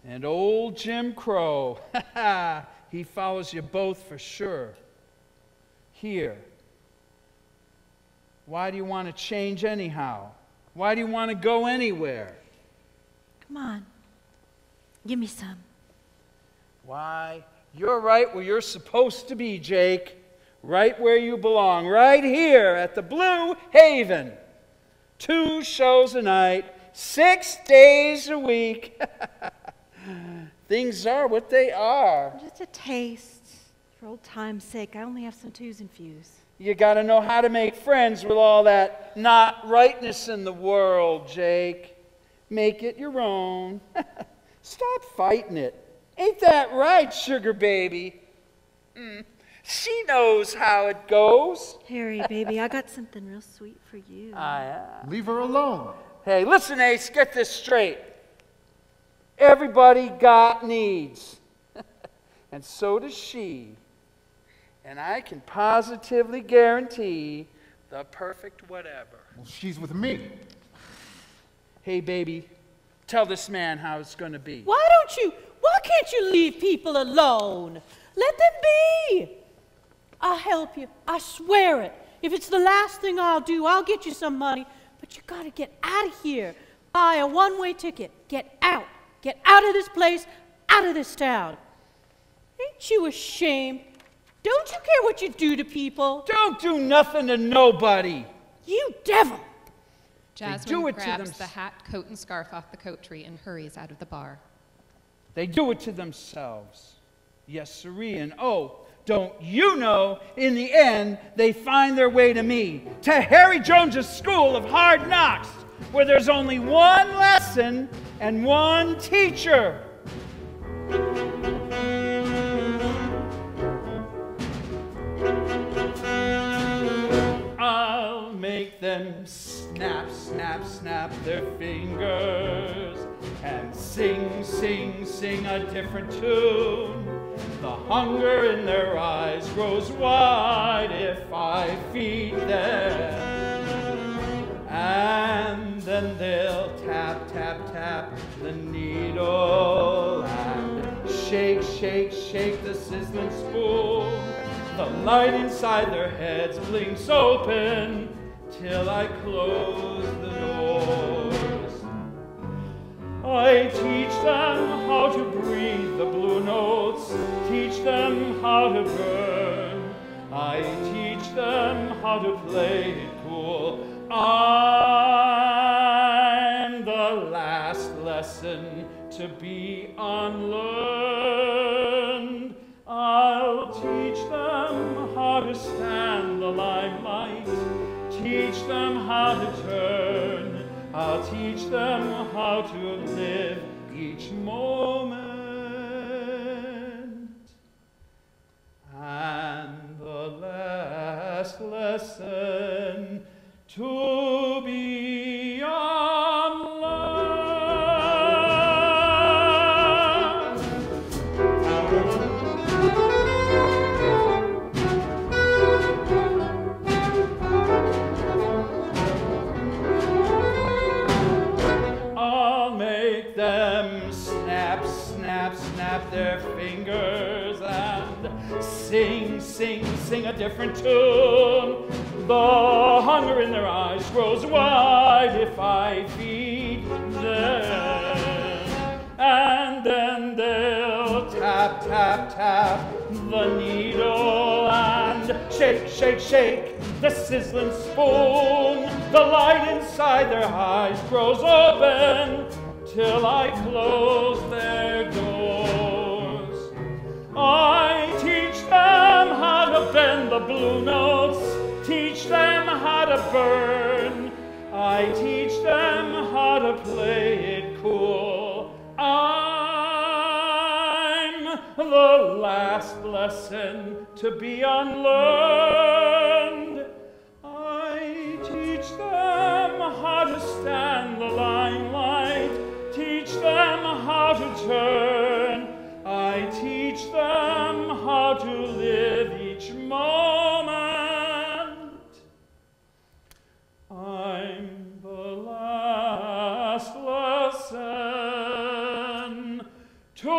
And old Jim Crow, he follows you both for sure. Here. Why do you want to change anyhow? Why do you want to go anywhere? Come on. Give me some. Why, you're right where you're supposed to be, Jake. Right where you belong. Right here at the Blue Haven. 2 shows a night, 6 days a week. Things are what they are. Just a taste. For old time's sake, I only have some 2s and fews. You got to know how to make friends with all that not rightness in the world, Jake. Make it your own. Stop fighting it. Ain't that right, sugar baby? She knows how it goes. Harry, baby, I got something real sweet for you. Leave her alone. Hey, listen, Ace, get this straight. Everybody got needs. And so does she. And I can positively guarantee the perfect whatever. Well, she's with me. Hey, baby, tell this man how it's going to be. Why can't you leave people alone? Let them be. I'll help you. I swear it. If it's the last thing I'll do, I'll get you some money. But you gotta get out of here. Buy a one-way ticket. Get out. Get out of this place, out of this town. Ain't you ashamed? Don't you care what you do to people? Don't do nothing to nobody. You devil. Jasmine grabs the hat, coat, and scarf off the coat tree and hurries out of the bar. They do it to themselves. Yes, sirree, and oh, don't you know, in the end, they find their way to me, to Harry Jones's School of Hard Knocks, where there's only one lesson and one teacher. I'll make them snap, snap, snap their fingers and sing, sing, sing a different tune. The hunger in their eyes grows wide if I feed them. And then they'll tap, tap, tap the needle and shake, shake, shake the sizzling spoon. The light inside their heads blinks open till I close the doors. I teach them how to breathe the blue notes, teach them how to burn. I teach them how to play it cool. I'm the last lesson to be unlearned. I'll teach them how to stand the limelight, teach them how to turn. I'll teach them how to live each moment. And the last lesson to be unlearned. Them snap, snap, snap their fingers and sing, sing, sing a different tune. The hunger in their eyes grows wide if I feed them. And then they'll tap, tap, tap the needle and shake, shake, shake the sizzling spoon. The light inside their eyes grows open till I close their doors. I teach them how to bend the blue notes, teach them how to burn. I teach them how to play it cool. I'm the last lesson to be unlearned. I teach them how to stand the limelight, teach them how to turn. I teach them how to live each moment. I'm the last lesson to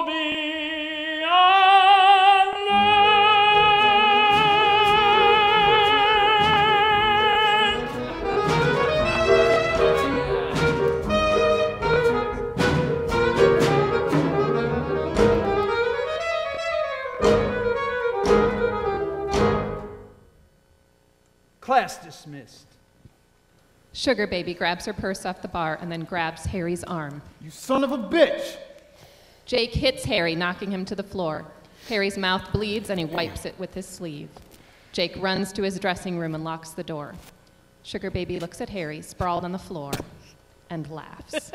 be Class dismissed. Sugar Baby grabs her purse off the bar and then grabs Harry's arm. You son of a bitch! Jake hits Harry, knocking him to the floor. Harry's mouth bleeds and he wipes it with his sleeve. Jake runs to his dressing room and locks the door. Sugar Baby looks at Harry, sprawled on the floor, and laughs.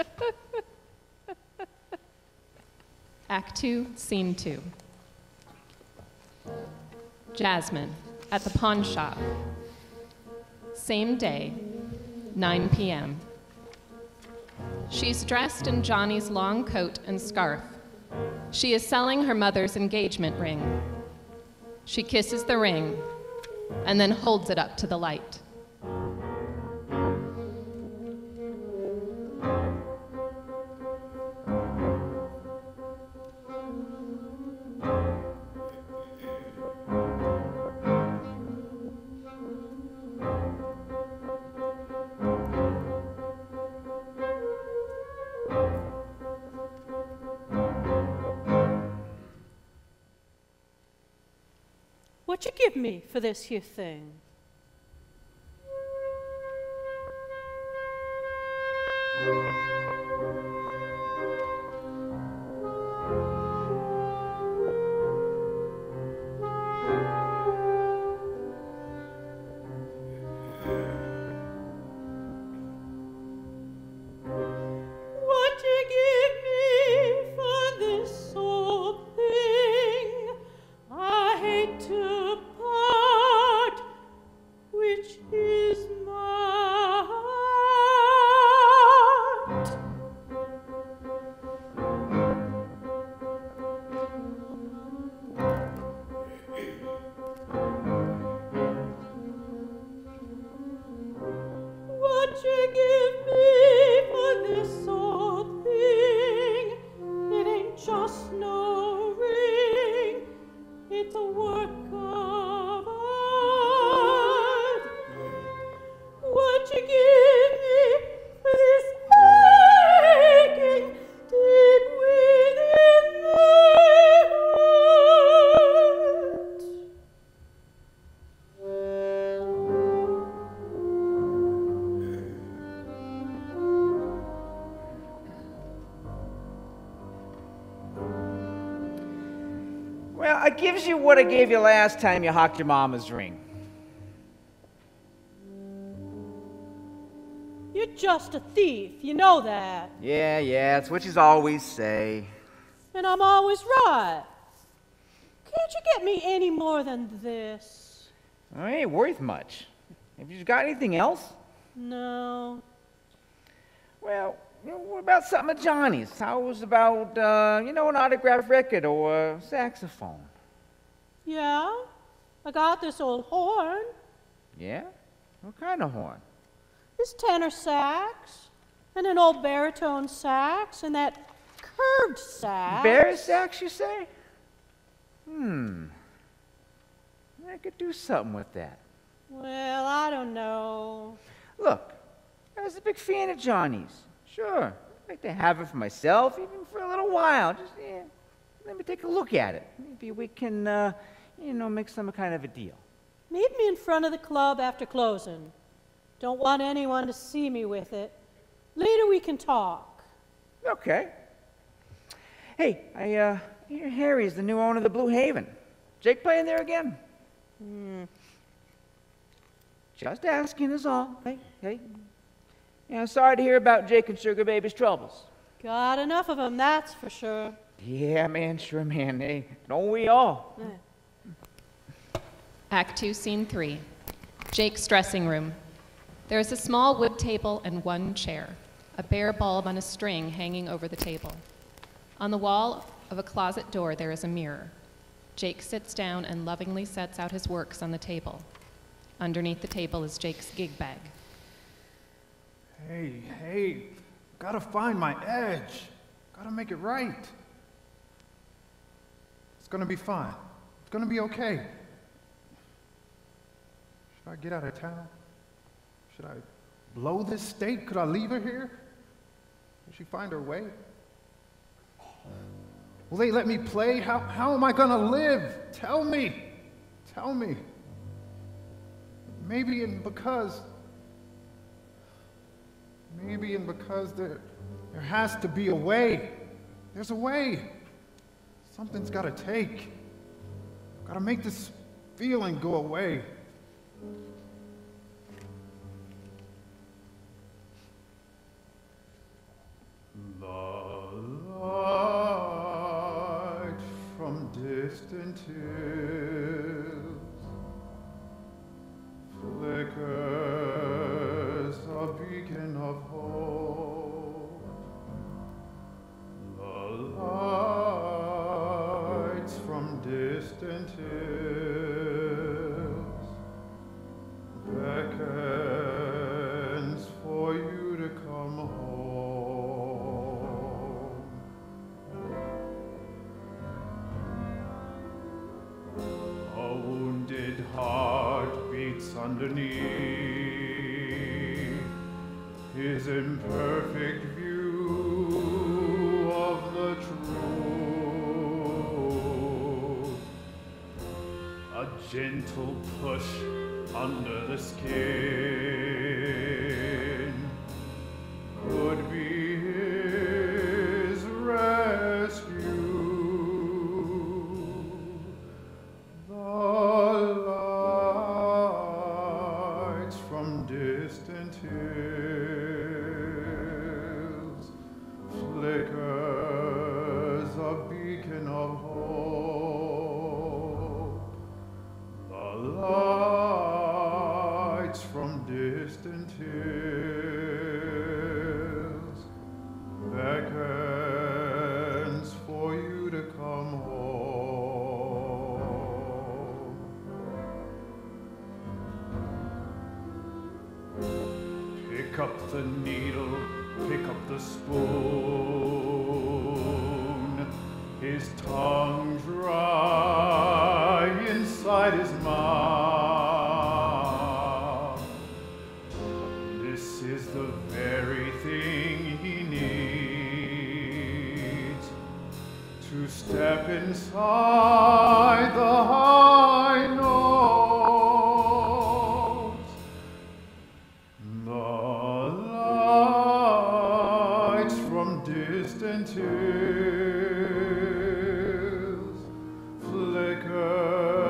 Act 2, Scene 2. Jasmine, at the pawn shop. Same day, 9 p.m. She's dressed in Johnny's long coat and scarf. She is selling her mother's engagement ring. She kisses the ring and then holds it up to the light. What you give me for this here thing? What you give me for this old thing? I hate to part, which is my heart. What you give me for this old thing? It ain't just no ring, it's a work of art. What you give me for this aching deep within my heart? Well, I gives you what I gave you last time you hocked your mama's ring. You're just a thief, you know that. Yeah, it's what you always say. And I'm always right. Can't you get me any more than this? It ain't worth much. Have you got anything else? No. Well, what about something at Johnny's? How about, an autographed record or a saxophone? Yeah? I got this old horn. Yeah? What kind of horn? This tenor sax, and an old baritone sax, and that curved sax. Bear sax, you say? I could do something with that. Well, I don't know. Look, I was a big fan of Johnny's. Sure, I'd like to have it for myself, even for a little while. Just, let me take a look at it. Maybe we can, make some kind of a deal. Meet me in front of the club after closing. Don't want anyone to see me with it. Later we can talk. Okay. Hey, I hear Harry's the new owner of the Blue Haven. Jake playing there again? Just asking is all. Hey. Yeah, sorry to hear about Jake and Sugar Baby's troubles. Got enough of them, that's for sure. Yeah, man, sure, man. Hey, don't we all? Act 2, Scene 3. Jake's dressing room. There is a small wood table and one chair, a bare bulb on a string hanging over the table. On the wall of a closet door, there is a mirror. Jake sits down and lovingly sets out his works on the table. Underneath the table is Jake's gig bag. Hey, gotta find my edge. Gotta make it right. It's gonna be fine. It's gonna be okay. Should I get out of town? Should I blow this state? Could I leave her here? Will she find her way? Will they let me play? How am I gonna live? Tell me. Maybe and because there has to be a way. There's a way. Something's gotta take. Gotta make this feeling go away. La la distant hills flickers a beacon of hope. The lights from distant hills beckons for you to come home. A wounded heart beats underneath his imperfect view of the truth. A gentle push under the skin could be his rescue. The lights from distant hills flickers a beacon of hope. The lights from distant hills beckons for you to come home. Pick up the needle, pick up the spoon. His tongue dry inside his mouth. This is the very thing he needs to step inside the high notes. The lights from distant hills flickers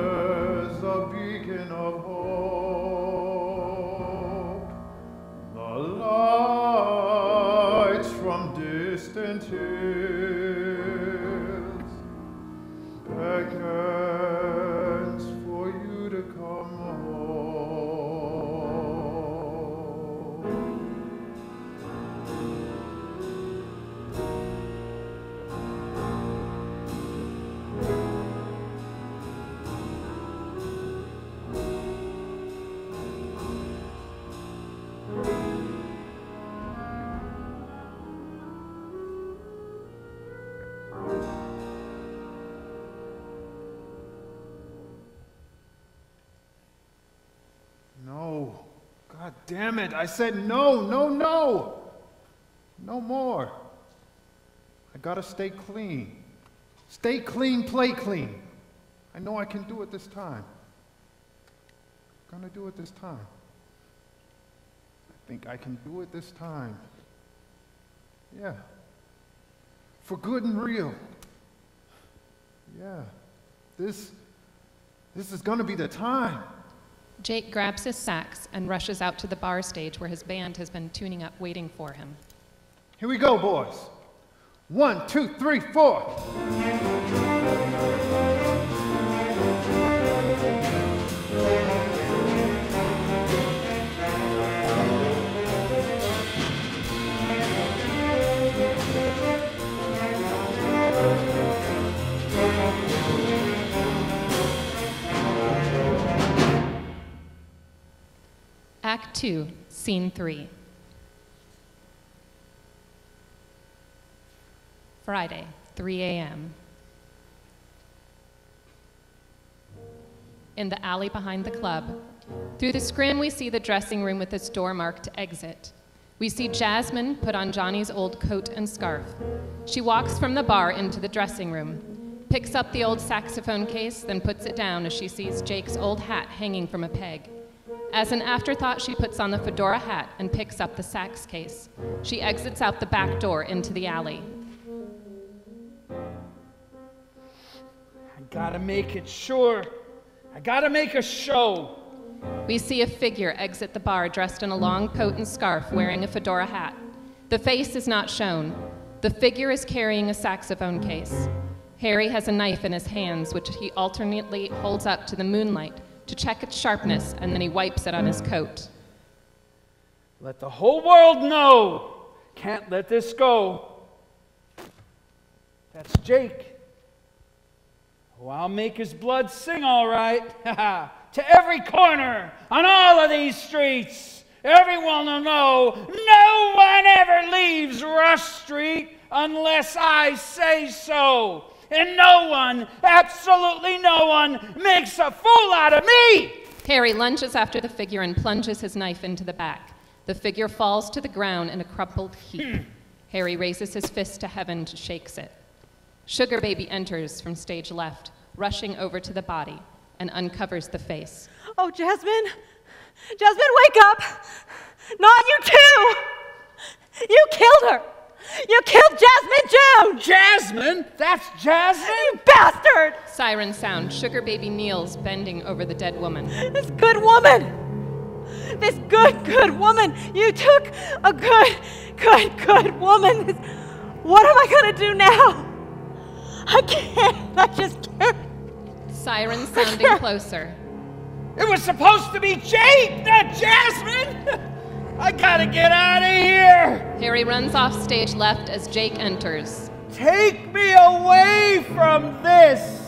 a beacon of hope. The lights from distant hills beckons for you to come home. No. God damn it. I said no, no, no. No more. I gotta stay clean. Stay clean, play clean. I know I can do it this time. I'm gonna do it this time. I think I can do it this time. Yeah. For good and real. Yeah. This is gonna be the time. Jake grabs his sax and rushes out to the bar stage where his band has been tuning up waiting for him. Here we go, boys. 1, 2, 3, 4. Act 2, Scene 3. Friday, 3 a.m. In the alley behind the club. Through the scrim, we see the dressing room with its door marked exit. We see Jasmine put on Johnny's old coat and scarf. She walks from the bar into the dressing room, picks up the old saxophone case, then puts it down as she sees Jake's old hat hanging from a peg. As an afterthought, she puts on the fedora hat and picks up the sax case. She exits out the back door into the alley. I gotta make it sure. I gotta make a show. We see a figure exit the bar dressed in a long coat and scarf, wearing a fedora hat. The face is not shown. The figure is carrying a saxophone case. Harry has a knife in his hands, which he alternately holds up to the moonlight to check its sharpness, and then he wipes it on his coat. Let the whole world know. Can't let this go. That's Jake. Oh, I'll make his blood sing all right. To every corner, on all of these streets, everyone will know no one ever leaves Rush Street unless I say so. And no one, absolutely no one, makes a fool out of me! Harry lunges after the figure and plunges his knife into the back. The figure falls to the ground in a crumpled heap. Harry raises his fist to heaven and shakes it. Sugar Baby enters from stage left, rushing over to the body, and uncovers the face. Oh, Jasmine! Jasmine, wake up! Not you too! You killed her! You killed Jasmine Jones! Jasmine? That's Jasmine? You bastard! Sirens sound. Sugar Baby kneels, bending over the dead woman. This good woman! This good woman! You took a good woman! What am I gonna do now? I can't. I just can't. Sirens sounding closer. It was supposed to be Jake, not Jasmine! I gotta get out of here! Harry runs off stage left as Jake enters. Take me away from this!